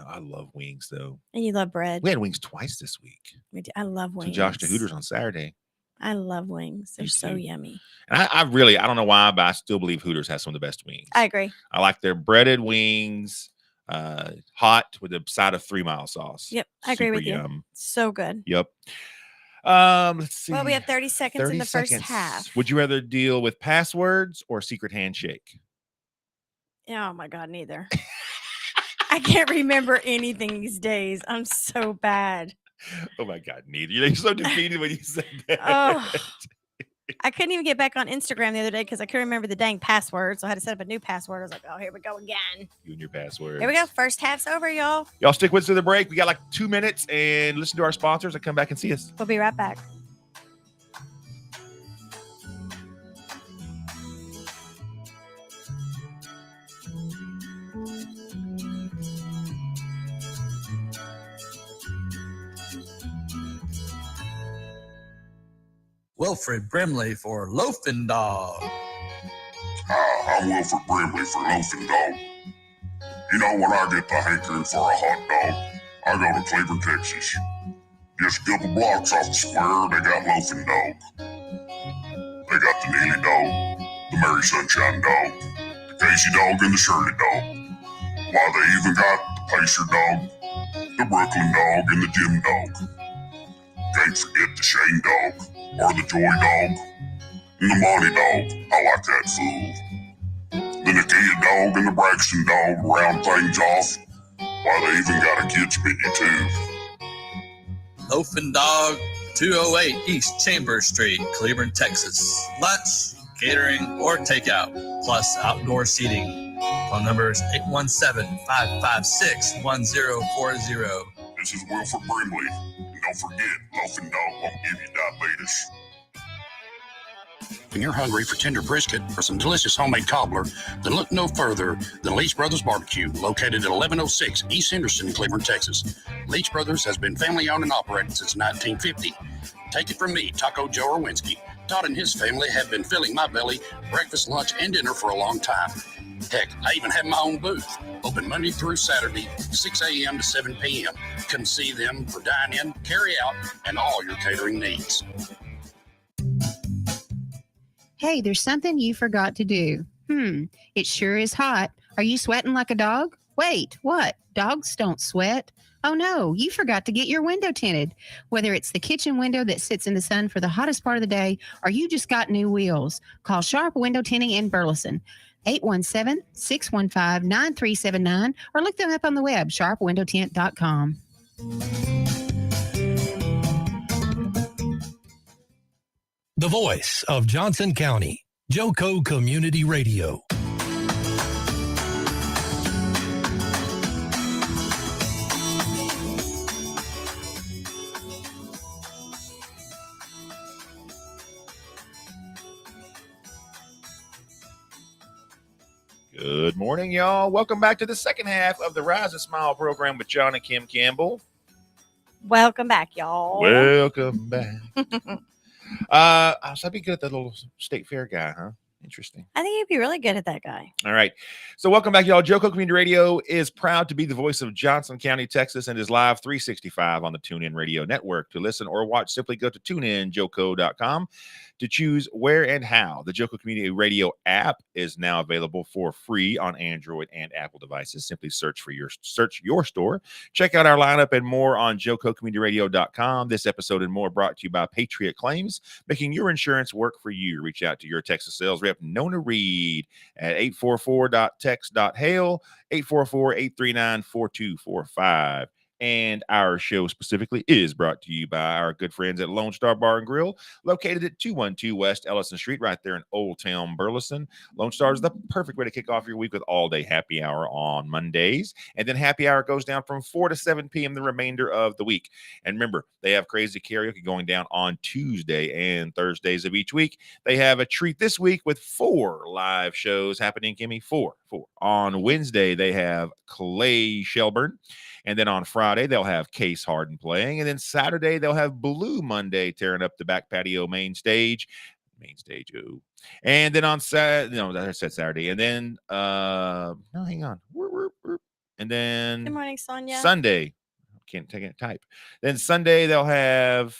I love wings though. And you love bread. We had wings twice this week. I love wings. To Josh to Hooters on Saturday. I love wings. They're so yummy. And I don't know why, but I still believe Hooters has some of the best wings. I agree. I like their breaded wings, hot with a side of 3 Mile sauce. Yep, I agree with yum. you. So good. Yep. Let's see. Well, we have 30 seconds in the first half. Would you rather deal with passwords or secret handshake? Oh my God, neither. I can't remember anything these days. I'm so bad. Oh my God, neither. You're so defeated when you said that. Oh, I couldn't even get back on Instagram the other day because I couldn't remember the dang password. So I had to set up a new password. I was like, oh, here we go again. You and your password. Here we go. First half's over, y'all. Y'all stick with us through the break. We got like 2 minutes and listen to our sponsors and come back and see us. We'll be right back. Wilfred Brimley for Loafing Dog. Hi, I'm Wilfred Brimley for Loafing Dog. You know, when I get the hankering for a hot dog, I go to Cleveland, Texas. Just a couple blocks off the square, they got Loafing Dog. They got the Neely Dog, the Mary Sunshine Dog, the Casey Dog, and the Shirley Dog. Why, they even got the Pacer Dog, the Brooklyn Dog, and the Jim Dog. Can't forget the Shane Dog, or the Joy Dog, and the Monty Dog. I like that fool. The Nakia Dog and the Braxton Dog round things off. Why, they even got a kids menu too. Loafing Dog, 208 East Chambers Street, Cleveland, Texas. Lunch, catering, or takeout, plus outdoor seating. Phone numbers 817-556-1040. This is Wilford Brimley. And don't forget, Loafing Dog won't give you diabetes. When you're hungry for tender brisket or some delicious homemade cobbler, then look no further than Leach Brothers Barbecue, located at 1106 East Henderson, Cleveland, Texas. Leach Brothers has been family-owned and operated since 1950. Take it from me, Taco Joe Orwinski. Todd and his family have been filling my belly breakfast, lunch, and dinner for a long time. Heck, I even have my own booth, open Monday through Saturday, 6 a.m. to 7 p.m. Come see them for dine-in, carry-out, and all your catering needs. Hey, there's something you forgot to do. It sure is hot. Are you sweating like a dog? Wait, what? Dogs don't sweat. Oh no, you forgot to get your window tinted. Whether it's the kitchen window that sits in the sun for the hottest part of the day, or you just got new wheels, call Sharp Window Tinting in Burleson. 817-615-9379, or look them up on the web, sharpwindowtint.com. The voice of Johnson County, Joco Community Radio. Good morning, y'all. Welcome back to the second half of the Rise and Smile program with John and Kim Campbell. Welcome back, y'all. Welcome back. I'd be good at that little state fair guy, huh? Interesting. I think you'd be really good at that guy. All right. So welcome back, y'all. Joco Community Radio is proud to be the voice of Johnson County, Texas, and is live 365 on the TuneIn Radio Network. To listen or watch, simply go to tuneinjoco.com to choose where and how. The Joco Community Radio app is now available for free on Android and Apple devices. Simply search your store. Check out our lineup and more on jococommunityradio.com. This episode and more brought to you by Patriot Claims, making your insurance work for you. Reach out to your Texas sales rep, Nona Reed, at 844.text.hail, 844-839-4245. And our show specifically is brought to you by our good friends at Lone Star Bar and Grill, located at 212 West Ellison Street, right there in Old Town Burleson. Lone Star is the perfect way to kick off your week with all-day happy hour on Mondays. And then happy hour goes down from 4 to 7 p.m. the remainder of the week. And remember, they have crazy karaoke going down on Tuesday and Thursdays of each week. They have a treat this week with 4 live shows happening, Kimmy. 4. On Wednesday, they have Clay Shelburne. And then on Friday, they'll have Case Harden playing. And then Saturday, they'll have Blue Monday tearing up the back patio main stage. Oh. And then on Saturday, no, I said Saturday. And then, no, hang on. And then Good morning, Sonia. Sunday, can't take it type. Then Sunday, they'll have,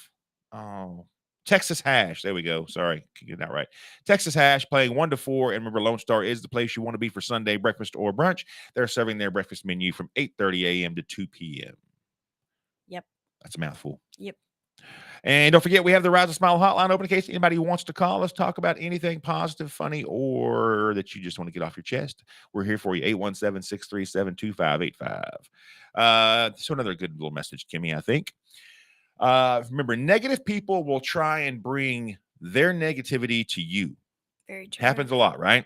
Texas Hash. There we go. Sorry, can get that right. Texas Hash playing 1 to 4. And remember, Lone Star is the place you want to be for Sunday breakfast or brunch. They're serving their breakfast menu from 8:30 a.m. to 2 p.m. Yep. That's a mouthful. Yep. And don't forget, we have the Rise and Smile hotline open in case anybody wants to call us, talk about anything positive, funny, or that you just want to get off your chest. We're here for you, 817-637-2585. So another good little message, Kimmy, I think. Remember, negative people will try and bring their negativity to you. Very true. Happens a lot, right?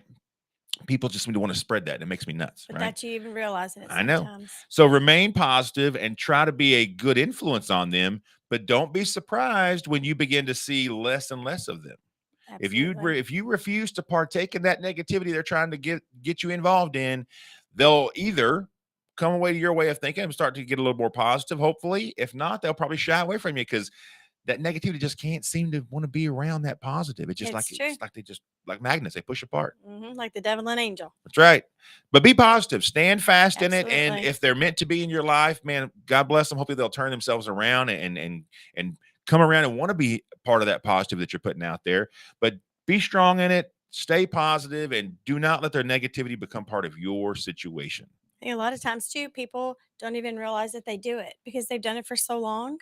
People just seem to want to spread that. It makes me nuts. But right? that you even realizing it I know. sometimes. So remain positive and try to be a good influence on them, but don't be surprised when you begin to see less and less of them. Absolutely. If you refuse to partake in that negativity they're trying to get you involved in, they'll either come away to your way of thinking and start to get a little more positive, hopefully. If not, they'll probably shy away from you because that negativity just can't seem to want to be around that positive. It's just It's like they just like magnets, they push apart. Like the devil and angel. That's right. But be positive, stand fast in it. And Absolutely. if they're meant to be in your life, man, God bless them. Hopefully they'll turn themselves around and come around and want to be part of that positive that you're putting out there. But be strong in it. Stay positive and do not let their negativity become part of your situation. I think a lot of times too, people don't even realize that they do it because they've done it for so long,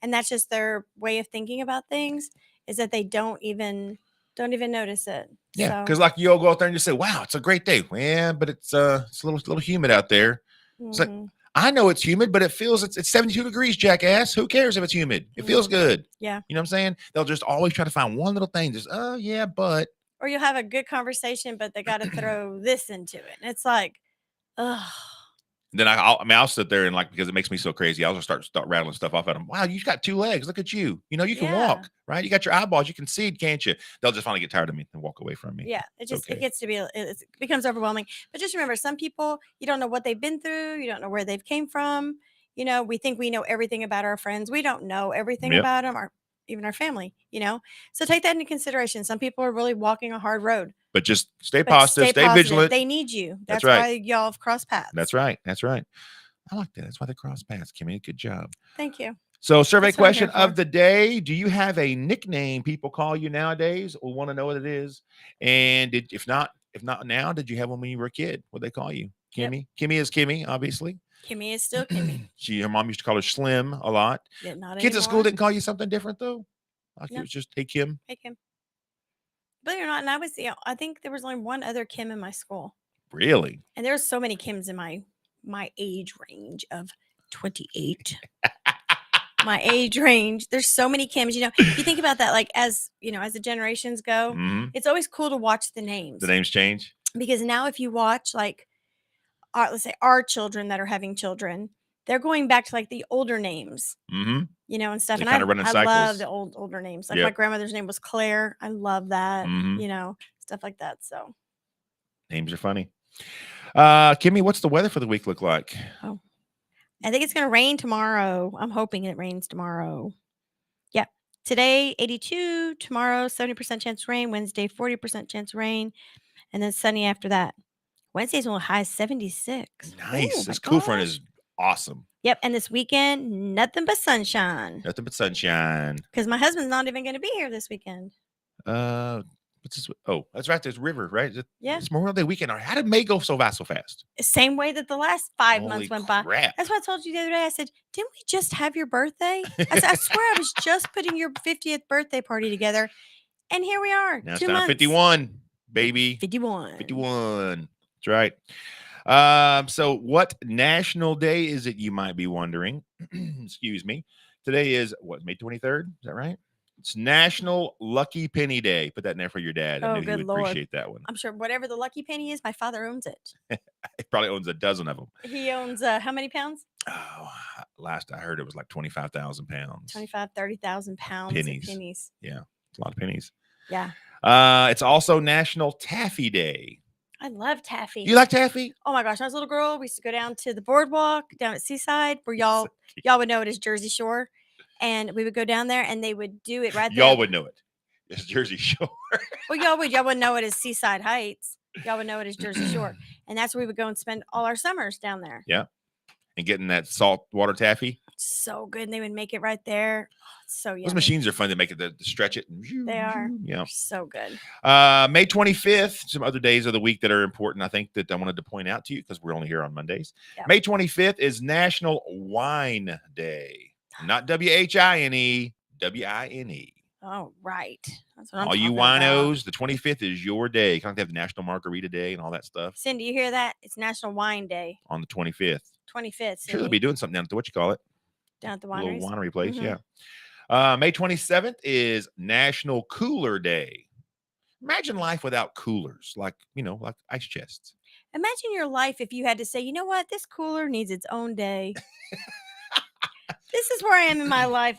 and that's just their way of thinking about things. Is that they don't even notice it. Yeah, So, because like you'll go out there and you say, "Wow, it's a great day." Yeah, but it's a little humid out there. It's like, mhm, I know it's humid, but it feels it's 72 degrees, jackass. Who cares if it's humid? It feels good. yeah. You know what I'm saying? They'll just always try to find one little thing. Just, oh yeah, but Or you'll have a good conversation, but they got to throw this into it, and it's like, ugh. then I'll sit there and because it makes me so crazy, I'll just start rattling stuff off at them. Wow, you got 2 legs. Look at you. You know, you can Yeah. walk, right? You got your eyeballs. You can see, can't you? They'll just finally get tired of me and walk away from me. Yeah, it okay. gets to be it becomes overwhelming. But just remember, some people you don't know what they've been through, you don't know where they've came from. We think we know everything about our friends. We don't know everything Yep. about them, or even our family. So take that into consideration. Some people are really walking a hard road. But just stay But positive, stay vigilant. They need you. That's That's right. why y'all have crossed paths. That's right. That's right. I like that. That's why they cross paths. Kimmy, good job. Thank you. So, survey That's what I'm question here for. of the day: do you have a nickname people call you nowadays? We want to know what it is. And if not now, did you have one when you were a kid? What they call you? Yep. Kimmy. Kimmy is Kimmy, obviously. Kimmy is still Kimmy. Her mom used to call her Slim a lot. Yeah, not Kids at school anymore. didn't call you something different though. Like No. it was just, hey Kim. Hey, Kim. Believe it or not, and I think there was only one other Kim in my school. Really? And there's so many Kims in my age range of 28. My age range. There's so many Kims. If you think about that, as the generations go, Mhm. it's always cool to watch the names. The names change. Because now if you watch let's say our children that are having children, they're going back to the older names. Mm-hmm. And stuff. They And kinda run in I love cycles. the older names. My Yep. grandmother's name was Claire. I love that. Mhm. Stuff like that. So Names are funny. Kimmy, what's the weather for the week look like? I think it's going to rain tomorrow. I'm hoping it rains tomorrow. Yeah. Today, 82. Tomorrow, 70% chance of rain. Wednesday, 40% chance of rain. And then sunny after that. Wednesday's only high 76. Nice. Ooh, This my cool front gosh. is awesome. Yep. And this weekend, nothing but sunshine. Nothing but sunshine. Because my husband's not even going to be here this weekend. What's this? Oh, that's right. There's river, right? Yeah. It's Memorial Day weekend. How did May go so fast? Same way that the last 5 Holy months went by. crap. That's what I told you the other day. I said, didn't we just have your birthday? I said, I swear I was just putting your 50th birthday party together. And here we are. Now it's 2 down months. 51, baby. 51. 51. That's right. So what national day is it, you might be wondering? Excuse me. Today is May 23rd? Is that right? It's National Lucky Penny Day. Put that in there for your dad. I Oh, knew he good would Lord. appreciate that one. I'm sure whatever the lucky penny is, my father owns it. He probably owns a dozen of them. He owns how many pounds? Oh, last I heard it was like 25,000 pounds. 30,000 pounds Pennies. of pennies. Yeah, it's a lot of pennies. Yeah. It's also National Taffy Day. I love taffy. You like taffy? Oh my gosh, when I was a little girl, we used to go down to the boardwalk down at Seaside, where y'all would know it as Jersey Shore. And we would go down there and they would do it right there. Y'all would know it. It's Jersey Shore. Well, y'all wouldn't know it as Seaside Heights. Y'all would know it as Jersey Shore. And that's where we would go and spend all our summers down there. Yeah. And getting that salt water taffy. So good. And they would make it right there. Oh, it's so yummy. Those machines are fun to make it to stretch it. They are. Yeah. So good. May 25th, some other days of the week that are important, I think, that I wanted to point out to you because we're only here on Mondays. Yeah. May 25th is National Wine Day. Not WHINE, WINE. Oh, right. That's what I'm All you talking about. winos, the 25th is your day. You kind of have the National Margarita Day and all that stuff Cindy, you hear that? It's National Wine Day. on the 25th. 25th. Sure, Cindy, they'll be doing something down at the, down at the a little wineries. winery place. Mhm. Yeah. May 27th is National Cooler Day. Imagine life without coolers, like ice chests. Imagine your life if you had to say, you know what? This cooler needs its own day. This is where I am in my life.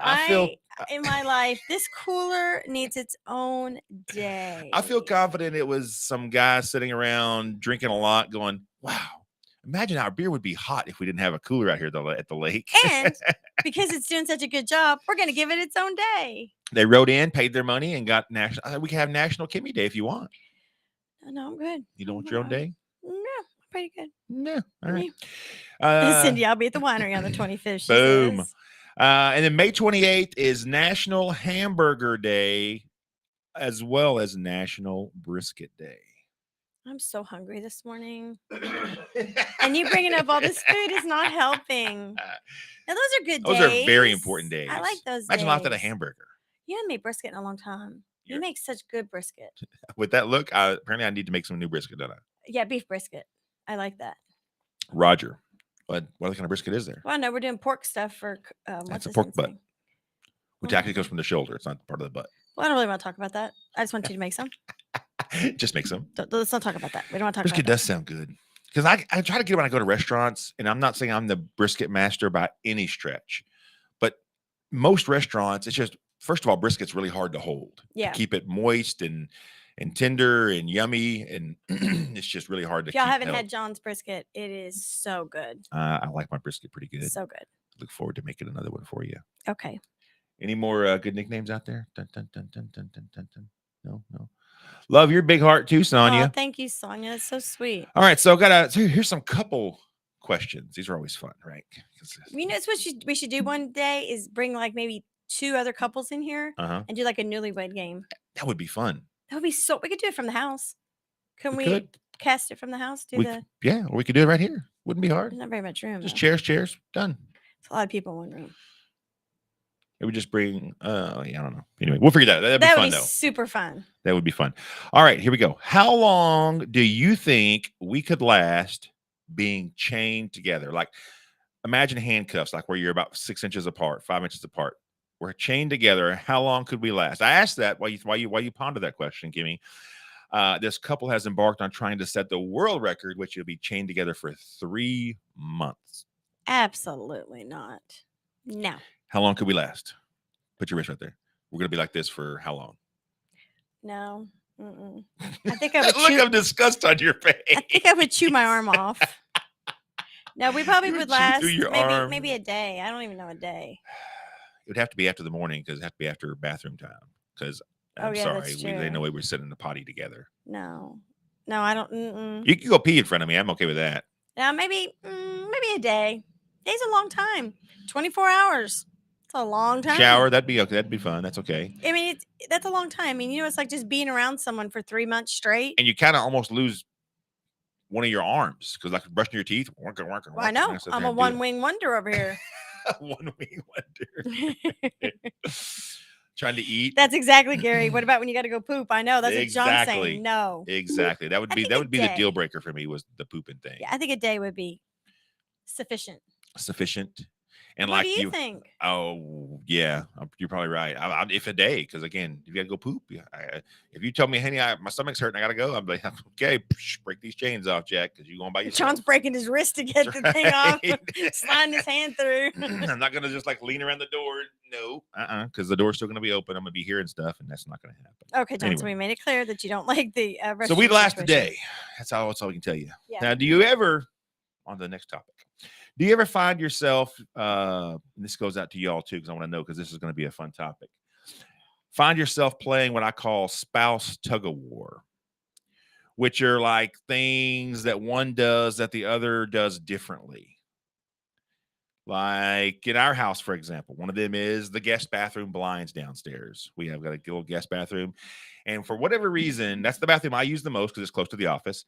In my life, this cooler needs its own day. I feel confident it was some guy sitting around drinking a lot going, wow, imagine our beer would be hot if we didn't have a cooler out here at the lake. And because it's doing such a good job, we're going to give it its own day. They wrote in, paid their money, and got national. We can have National Kimmy Day if you want. No, I'm good. You don't want your own day? No, I'm pretty good. No. All right. Cindy, I'll be at the winery on the 25th. She Boom. says. And then May 28th is National Hamburger Day. as well as National Brisket Day. I'm so hungry this morning. And you bringing up all this food is not helping. Now, those are good Those days. are very important days. I like those Imagine days. without a hamburger. You haven't made brisket in a long time. You make such good brisket. With that look, apparently I need to make some new brisket, don't I? Yeah, beef brisket. I like that. Roger. What kind of brisket is there? Well, no, we're doing pork stuff for That's a pork butt. Which actually goes from the shoulder. It's not part of the butt. Well, I don't really want to talk about that. I just want you to make some. Just make some. Let's not talk about that. We don't want to talk Brisket about that. does sound good. Because I try to get it when I go to restaurants, and I'm not saying I'm the brisket master by any stretch, but most restaurants, it's just, first of all, brisket's really hard to hold. Yeah. To keep it moist and tender and yummy, and it's just really hard to If y'all keep haven't held. had John's brisket, it is so good. I like my brisket pretty good. So good. Look forward to making another one for you. Okay. Any more good nicknames out there? Dun, dun, dun, dun, dun, dun, dun, dun. No. Love your big heart too, Sonia. Oh, thank you, Sonia. That's so sweet. All right, so here's some couple questions. These are always fun, right? You know, it's what we should do one day is bring like maybe 2 other couples in here and do like a newlywed game. That would be fun. That would be so. We could do it from the house. We could cast it from the house? Yeah, or we could do it right here. Wouldn't be hard. There's not very much room. Just though. chairs, done. It's a lot of people in one room. It would just bring. I don't know. Anyway, we'll figure that out. That'd be That fun would be though. super fun. That would be fun. All right, here we go. How long do you think we could last being chained together? Like, imagine handcuffs, like where you're about 6 inches apart, 5 inches apart. We're chained together. How long could we last? I asked that while you ponder that question, Kimmy. This couple has embarked on trying to set the world record, which will be chained together for 3 months. Absolutely not. No. How long could we last? Put your wrist right there. We're going to be like this for how long? No. Mm-mm. I think I would Look of disgust on your face. I think I would chew my arm off. No, we probably You would would chew last through your arm. maybe a day. I don't even know a day. It would have to be after the morning because it have to be after bathroom time. Because I'm yeah, sorry, that's they true. know we're sitting in the potty together. No, I don't. Mm-mm. You can go pee in front of me. I'm okay with that. Now maybe a day. Day's a long time. 24 hours. It's a long time. Shower, that'd be okay. That'd be fun. That's okay. I mean, that's a long time. I mean, it's like just being around someone for 3 months straight. And you kind of almost lose one of your arms because, like, brushing your teeth. Well, I know. I'm a one-wing wonder over here. One wing wonder. Trying to eat. That's exactly, Gary. What about when you got to go poop? I know that's what John's Exactly. saying. No. Exactly. That would be the day. deal breaker for me was the pooping thing. Yeah, I think a day would be sufficient. Sufficient. And What like do you think? Oh yeah, you're probably right. If a day, because again, you gotta go poop. If you tell me, honey, my stomach's hurting, I gotta go. I'm like, okay, break these chains off, Jack, because you're going by yourself. John's breaking his wrist to get the thing off, sliding his hand through. I'm not gonna just like lean around the door. No, because the door's still gonna be open. I'm gonna be hearing stuff, and that's not gonna happen. Okay, John. So we made it clear that you don't like the. So we last a situation. day. That's all we can tell you. Yeah. Now, do you ever? On to the next topic. Do you ever find yourself, and this goes out to y'all too, because I want to know, because this is going to be a fun topic. Find yourself playing what I call spouse tug of war, which are like things that one does that the other does differently. Like in our house, for example, one of them is the guest bathroom blinds downstairs. We have got a little guest bathroom. And for whatever reason, that's the bathroom I use the most because it's close to the office.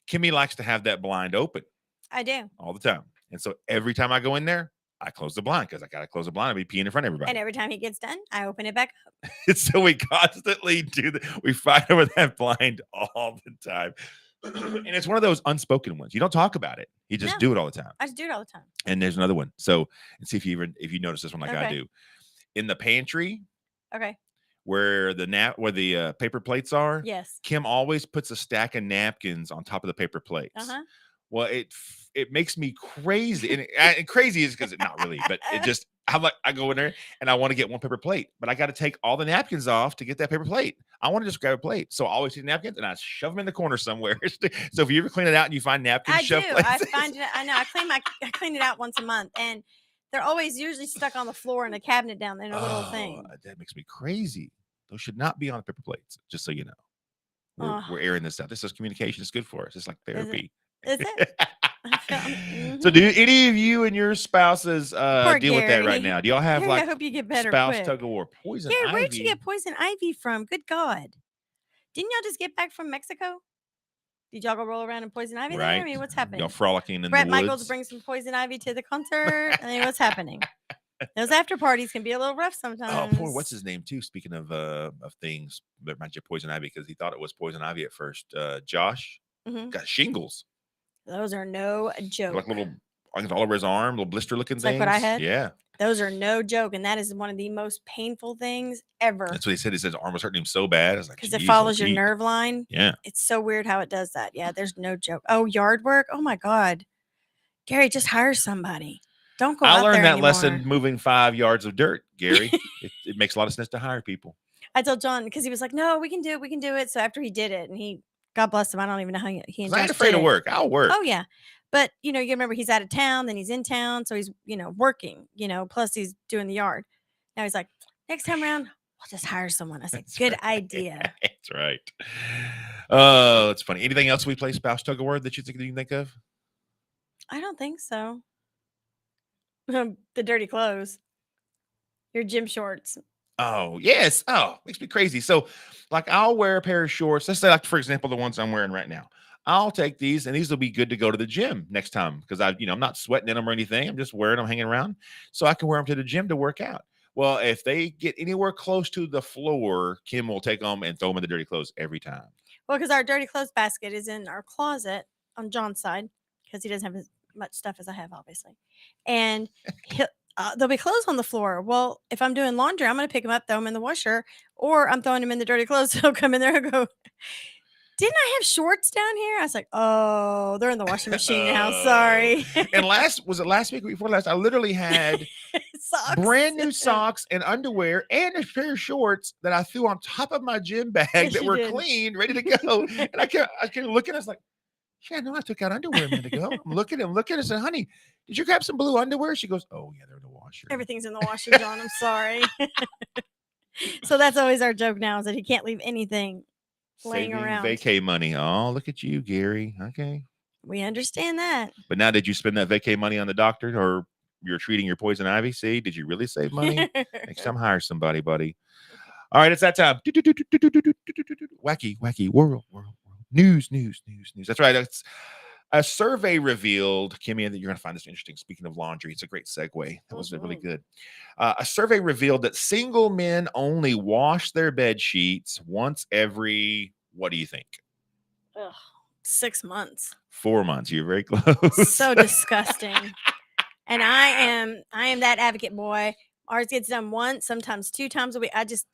Kimmy likes to have that blind open. I do. All the time. And so every time I go in there, I close the blind because I got to close the blind. I'll be peeing in front of everybody. And every time he gets done, I open it back up. So we constantly we fight over that blind all the time. And it's one of those unspoken ones. You don't talk about it. You just do it all the time. I just do it all the time. And there's another one. So, and see if you notice this one like I Okay. do. In the pantry, Okay. where the paper plates are, Yes. Kim always puts a stack of napkins on top of the paper plates. Uh-huh. Well, it makes me crazy, and crazy is because not really, but it just I go in there and I want to get one paper plate, but I got to take all the napkins off to get that paper plate. I want to just grab a plate, so I always take napkins and I shove them in the corner somewhere. So if you ever clean it out and you find napkins, I do. I places, find it. I know. I clean it out once a month, and they're always usually stuck on the floor in a cabinet down there in a little thing. That makes me crazy. Those should not be on the paper plates. Just so you know, we're airing this out. This is communication. It's good for us. It's like therapy. Is it? So do any of you and your spouses Poor deal with that right Gary. now? Do y'all have Gary, I like hope you get better spouse quick. tug of war? Poison Gary, ivy. where'd you get poison ivy from? Good God. Didn't y'all just get back from Mexico? Did y'all go roll around in poison ivy there? I mean, what's happening? Y'all frolicking in Brett the Michaels woods. brings some poison ivy to the concert. I mean, what's happening? Those after parties can be a little rough sometimes. Oh, poor what's his name too? Speaking of things that reminds you of poison ivy, because he thought it was poison ivy at first. Josh got shingles. Those are no joke. Like little, I think all over his arm, little blister looking It's things. like what I had. Yeah, those are no joke, and that is one of the most painful things ever. that's what he said. He said his arm was hurting him so bad. I was like, because it follows your Pete. nerve line. Yeah, it's so weird how it does that. Yeah, there's no joke. Oh, yard work. Oh my God, Gary, just hire somebody. Don't go. I out learned there that anymore. lesson moving 5 yards of dirt, Gary. it makes a lot of sense to hire people. I told John because he was like, "No, we can do it. We can do it." So after he did it, and he, God bless him, I don't even know how he and I ain't Josh afraid did of it. work. I'll work. Oh yeah, but you remember he's out of town, then he's in town, so he's working. Plus he's doing the yard. Now he's like, next time around, we'll just hire someone. I said, good idea. That's right. Oh, it's funny. Anything else we play spouse tug of war that you can think of? I don't think so. The dirty clothes. Your gym shorts. Oh, yes. Oh, makes me crazy. So, like, I'll wear a pair of shorts. Let's say, like, for example, the ones I'm wearing right now. I'll take these, and these will be good to go to the gym next time because I'm not sweating in them or anything. I'm just wearing them, hanging around, so I can wear them to the gym to work out. Well, if they get anywhere close to the floor, Kim will take them and throw them in the dirty clothes every time. Well, because our dirty clothes basket is in our closet on John's side because he doesn't have as much stuff as I have, obviously, and there'll be clothes on the floor. Well, if I'm doing laundry, I'm going to pick them up, throw them in the washer, or I'm throwing them in the dirty clothes. So he'll come in there and go, didn't I have shorts down here? I was like, oh, they're in the washing machine now. Sorry. And was it last week or before last? I literally had socks. Brand new socks and underwear and a pair of shorts that I threw on top of my gym bag that were clean, ready to go. And I kept looking. I was like, yeah, no, I took out underwear a minute ago. I'm looking and I said, honey, did you grab some blue underwear? She goes, oh, yeah, they're in the washer. Everything's in the washer, John. I'm sorry. So that's always our joke now is that he can't leave anything laying around. Vacay money. Oh, look at you, Gary. Okay. We understand that. But now, did you spend that vacay money on the doctor or you're treating your poison ivy? See, did you really save money? Next time, hire somebody, buddy. All right, it's that time. Wacky world. News. That's right. It's a survey revealed, Kimmy, that you're going to find this interesting. Speaking of laundry, it's a great segue. That was really good. A survey revealed that single men only wash their bed sheets once every, what do you think? 6 months. 4 months. You're very close. So disgusting. And I am that advocate, boy. Ours gets done once, sometimes 2 times a week. I just,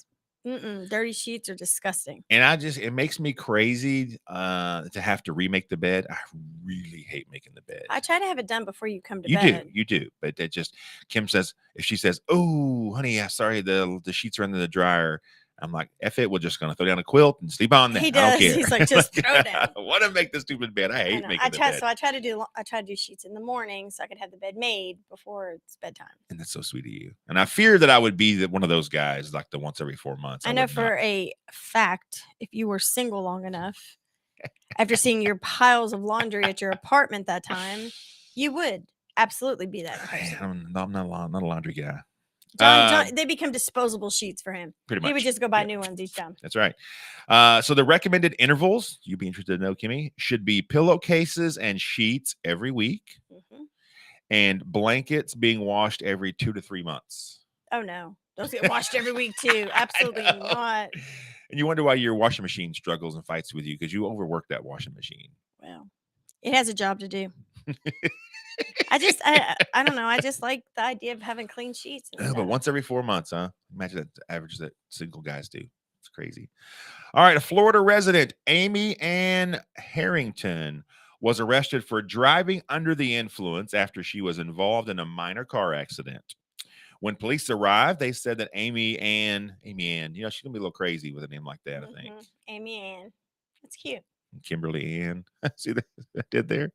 dirty sheets are disgusting. And it makes me crazy to have to remake the bed. I really hate making the bed. I try to have it done before you come to bed. You do. But it just, Kim says, if she says, oh, honey, yeah, sorry, the sheets are under the dryer. I'm like, F it, we're just going to throw down a quilt and sleep on that. He does. I don't care. He's like, just throw down. I want to make the stupid bed. I hate making the bed. So I try to do sheets in the morning so I could have the bed made before it's bedtime. And that's so sweet of you. And I fear that I would be one of those guys, like the once every 4 months. I know for a fact, if you were single long enough, after seeing your piles of laundry at your apartment that time, you would absolutely be that person. I'm not a laundry guy. John, they become disposable sheets for him. Pretty much. He would just go buy new ones each time. That's right. So the recommended intervals, you'd be interested to know, Kimmy, should be pillowcases and sheets every week, and blankets being washed every 2 to 3 months. Oh no, those get washed every week too. Absolutely not. And you wonder why your washing machine struggles and fights with you because you overwork that washing machine. Well, it has a job to do. I don't know. I just like the idea of having clean sheets. But once every 4 months, huh? Imagine that average that single guys do. It's crazy. All right. A Florida resident, Amy Ann Harrington, was arrested for driving under the influence after she was involved in a minor car accident. When police arrived, they said that Amy Ann, she's going to be a little crazy with a name like that, I think. Amy Ann. That's cute. Kimberly Ann. See that I did there?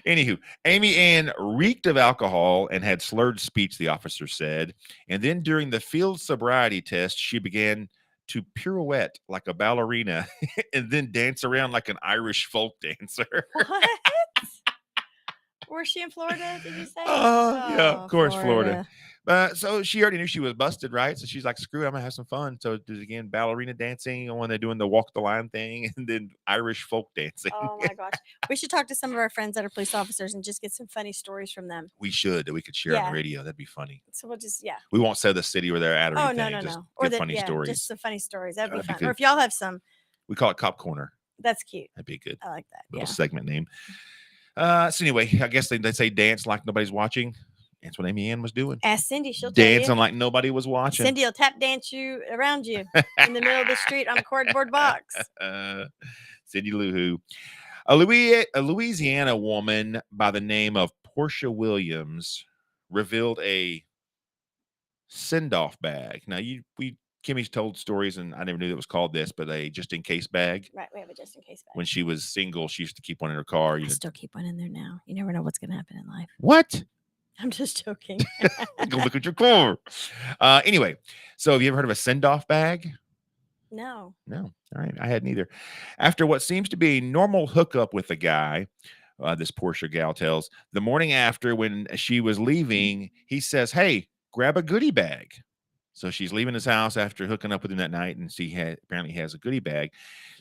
Anywho, Amy Ann reeked of alcohol and had slurred speech, the officer said. And then during the field sobriety test, she began to pirouette like a ballerina and then dance around like an Irish folk dancer. What? Was she in Florida? Did you say? Yeah, Oh, of course, Florida. So she already knew she was busted, right? So she's like, screw it, I'm gonna have some fun. So there's again ballerina dancing when they're doing the walk the line thing, and then Irish folk dancing. Oh my gosh. We should talk to some of our friends that are police officers and just get some funny stories from them. We should that we could share on Yeah. the radio. That'd be funny. So we'll just We won't say the city where they're at or Oh anything. no. Just Or give funny stories. just some funny stories. That'd be That'd be fun. good. Or if y'all have some, We call it Cop Corner. that's cute. That'd be good. I like that. Little Yeah. segment name. So anyway, I guess they say dance like nobody's watching. That's what Amy Ann was doing. Ask Cindy, she'll tell Dancing you. like nobody was watching. Cindy will tap dance you around you in the middle of the street on a cardboard box. Cindy Lou Who. A Louisiana woman by the name of Portia Williams revealed a send-off bag. Now, Kimmy's told stories, and I never knew that was called this, but a just-in-case bag. Right, we have a just in case bag. When she was single, she used to keep one in her car. I still keep one in there now. You never know what's going to happen in life. What? I'm just joking. Go look at your car. Anyway, so have you ever heard of a send-off bag? No. No. All right. I hadn't either. After what seems to be a normal hookup with a guy, this Portia gal tells, the morning after when she was leaving, he says, hey, grab a goodie bag. So she's leaving his house after hooking up with him that night, and she apparently has a goodie bag.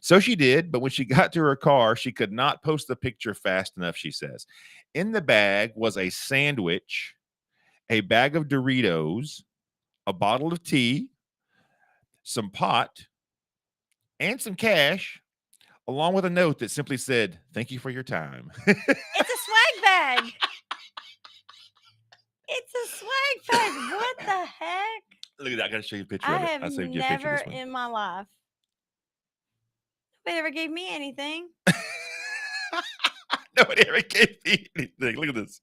So she did, but when she got to her car, she could not post the picture fast enough, she says. In the bag was a sandwich, a bag of Doritos, a bottle of tea, some pot, and some cash, along with a note that simply said, thank you for your time. It's a swag bag. It's a swag bag. What the heck? Look at that. I got to show you a picture I of it. have I saved you a picture never of this one. in my life. Nobody ever gave me anything. Nobody ever gave me anything. Look at this.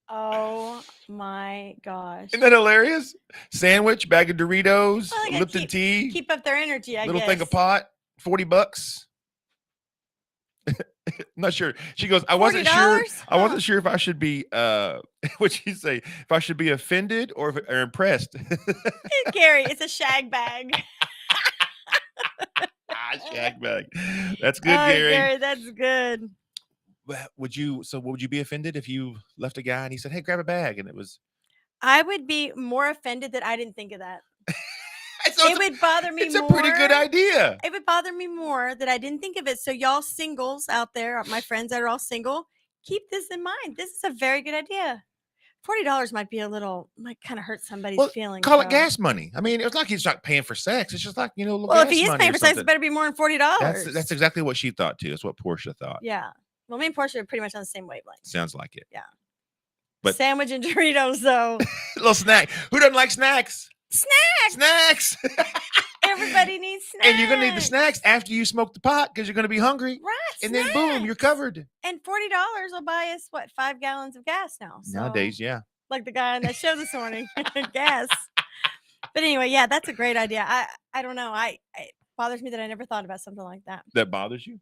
Oh my gosh. Isn't that hilarious? Sandwich, bag of Doritos, Well, they gotta Lipton tea, Keep up their energy, I little guess. thing of pot, $40. Not sure. She goes, I wasn't sure. $40? I wasn't sure if I should be what'd she say? If I should be offended or impressed. Gary, it's a shag bag. Shag bag. That's good, Oh, Gary. that's good. Would you be offended if you left a guy and he said, hey, grab a bag, and it was I would be more offended that I didn't think of that. So It would bother me it's more. a pretty good idea. It would bother me more that I didn't think of it. So y'all singles out there, my friends that are all single, keep this in mind. This is a very good idea. $40 might kind of hurt somebody's feelings. Call it though. gas money. I mean, it's like he's not paying for sex. It's just like, a little Well, if gas he is money paying or for sex, something. it better be more than $40. That's exactly what she thought too. That's what Portia thought. Yeah. Well, me and Portia are pretty much on the same wavelength. Sounds like it. Yeah. But sandwich and Doritos, though. Little snack. Who doesn't like snacks? Snacks. Snacks. Everybody needs snacks. And you're gonna need the snacks after you smoke the pot because you're gonna be hungry. Right. And then boom, you're covered. And $40 will buy us 5 gallons of gas now. So, Nowadays, yeah. like the guy on that show this morning, gas. But anyway, yeah, that's a great idea. I don't know. It bothers me that I never thought about something like that. That bothers you?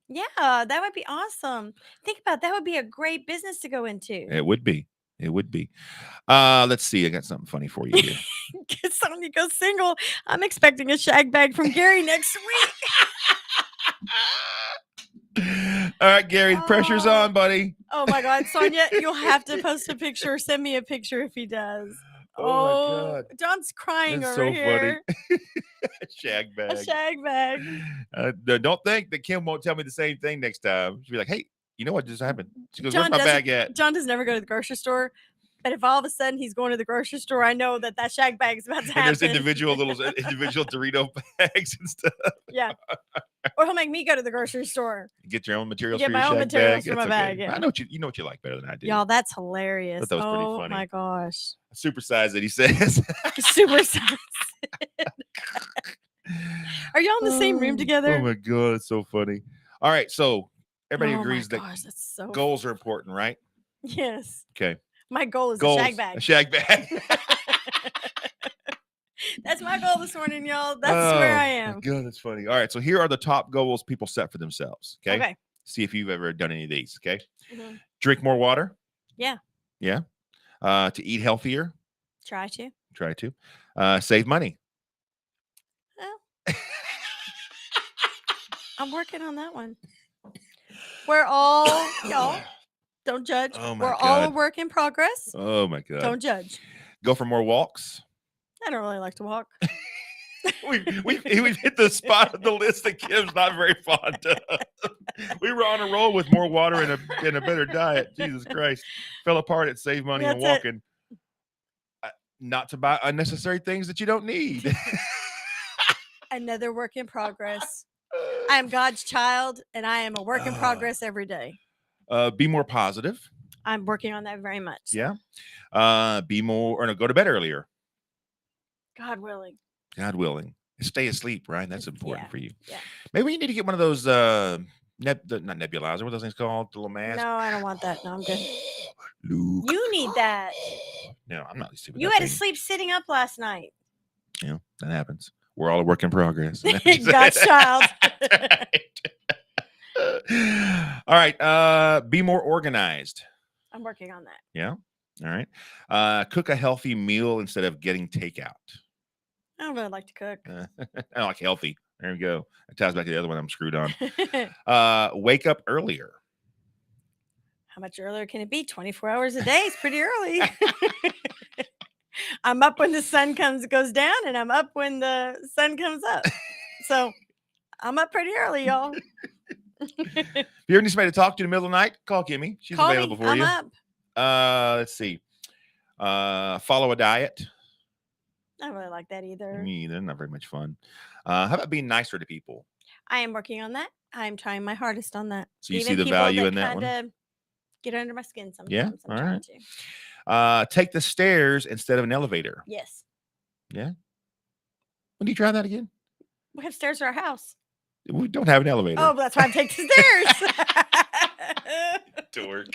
Yeah, that would be awesome. Think about that. Would be a great business to go into. It would be. It would be. Let's see. I got something funny for you here. Get something to go single. I'm expecting a shag bag from Gary next week. All right, Gary, the pressure's on, buddy. Oh my God, Sonia, you'll have to post a picture or send me a picture if he does. Oh my God. John's crying That's over so here. funny. Shag bag. A shag bag. Don't think that Kim won't tell me the same thing next time. She'll be like, hey, you know what just happened? She goes, John where's my bag at? John does never go to the grocery store. But if all of a sudden he's going to the grocery store, I know that shag bag is about to happen. And there's individual Dorito bags and stuff. Yeah. Or he'll make me go to the grocery store. Get your own materials Get for my your own shag materials bag. for my It's bag, okay. yeah. I know what you like better than I do. Y'all, that's hilarious. Thought that was pretty Oh funny. my gosh. Supersize it, he says. Super size. Are y'all in the same room together? Oh my God, it's so funny. All right, so everybody Oh my agrees gosh, that that's so goals are important, right? Yes. Okay. My goal is Goals. a shag bag. A shag bag. That's my goal this morning, y'all. That's where I am. God, that's funny. All right, so here are the top goals people set for themselves. Okay. Okay. See if you've ever done any of these. Okay. Mhm. Drink more water. Yeah. Yeah. To eat healthier. Try to. Try to. Save money. I'm working on that one. We're all, y'all, don't judge. Oh my We're all a God. work in progress. Oh my God. Don't judge. Go for more walks. I don't really like to walk. We've hit the spot of the list that Kim's not very fond of. We were on a roll with more water and a better diet. Jesus Christ. Fell apart at save money and That's it. walking. Not to buy unnecessary things that you don't need. Another work in progress. I am God's child, and I am a work in progress every day. Be more positive. I'm working on that very much. Yeah. Be more, or no, go to bed earlier. God willing. God willing. Stay asleep, right? That's important Yeah, for you. yeah. Maybe you need to get one of those not nebulizer. What are those things called? The little mask. No, I don't want that. No, I'm good. Luke. You need that. No, I'm not stupid. You had to sleep sitting up last night. Yeah, that happens. We're all a work in progress. God's child. All right. Be more organized. I'm working on that. Yeah. All right. Cook a healthy meal instead of getting takeout. I don't really like to cook. I like healthy. There we go. That ties back to the other one I'm screwed on. Wake up earlier. How much earlier can it be? 24 hours a day. It's pretty early. I'm up when the sun goes down, and I'm up when the sun comes up. So I'm up pretty early, y'all. If you ever need somebody to talk to in the middle of the night, call Kimmy. She's Call available me. for I'm you. up. Let's see. Follow a diet. I don't really like that either. Me either. Not very much fun. How about being nicer to people? I am working on that. I'm trying my hardest on that. So you see the value in that one? Kinda get under my skin sometimes. Yeah. I'm All trying right. to. Take the stairs instead of an elevator. Yes. Yeah. When do you try that again? We have stairs to our house. We don't have an elevator. Oh, that's why I take the stairs. Dork.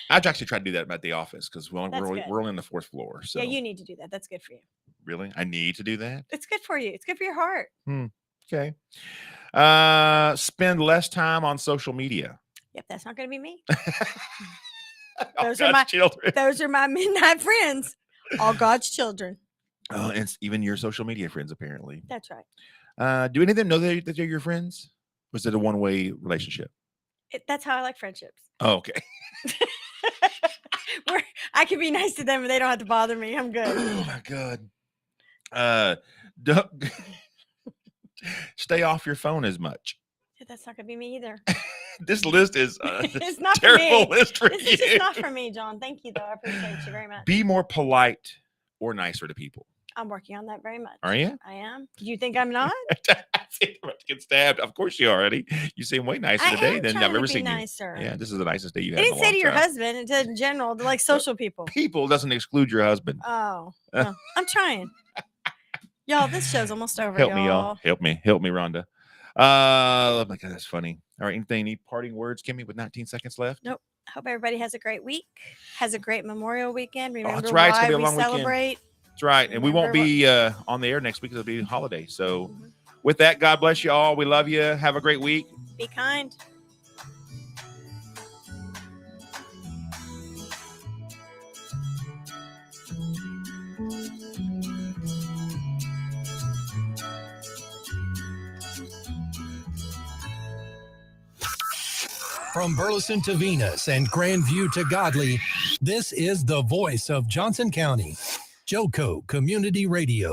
I'd actually try to do that at the office because we're only on the 4th floor. So yeah, you need to do that. That's good for you. Really? I need to do that? It's good for you. It's good for your heart. Okay. Spend less time on social media. Yep, that's not going to be me. Those are my children. Those are my midnight friends. All God's children. Oh, and it's even your social media friends, apparently. That's right. Do any of them know that they're your friends? Was it a one-way relationship? That's how I like friendships. Oh, okay. Where I can be nice to them and they don't have to bother me. I'm good. Oh my God. Don't stay off your phone as much. That's not gonna be me either. This list is it's not terrible for me. list for This you. is just not for me, John. Thank you, though. I appreciate you very much. Be more polite or nicer to people. I'm working on that very much. Are you? I am. Do you think I'm not? I'm about to get stabbed. Of course you are, Eddie. You seem way nicer today than I've ever seen nicer. you. Yeah, this is the nicest day you It had. didn't say to your husband. It said in general, to like social people. People doesn't exclude your husband. Oh, well, I'm trying. Y'all, this show's almost over. Help me, y'all. Help me, Rhonda. Oh my God, that's funny. All right, any parting words, Kimmy? With 19 seconds left. Nope. Hope everybody has a great week. Has a great Memorial Weekend. Remember that's right. It's why gonna be a we long weekend. celebrate. That's right, and we won't be on the air next week because it'll be a holiday. So, with that, God bless you all. We love you. Have a great week. Be kind. From Burleson to Venus and Grandview to Godley, this is the voice of Johnson County, Joco Community Radio.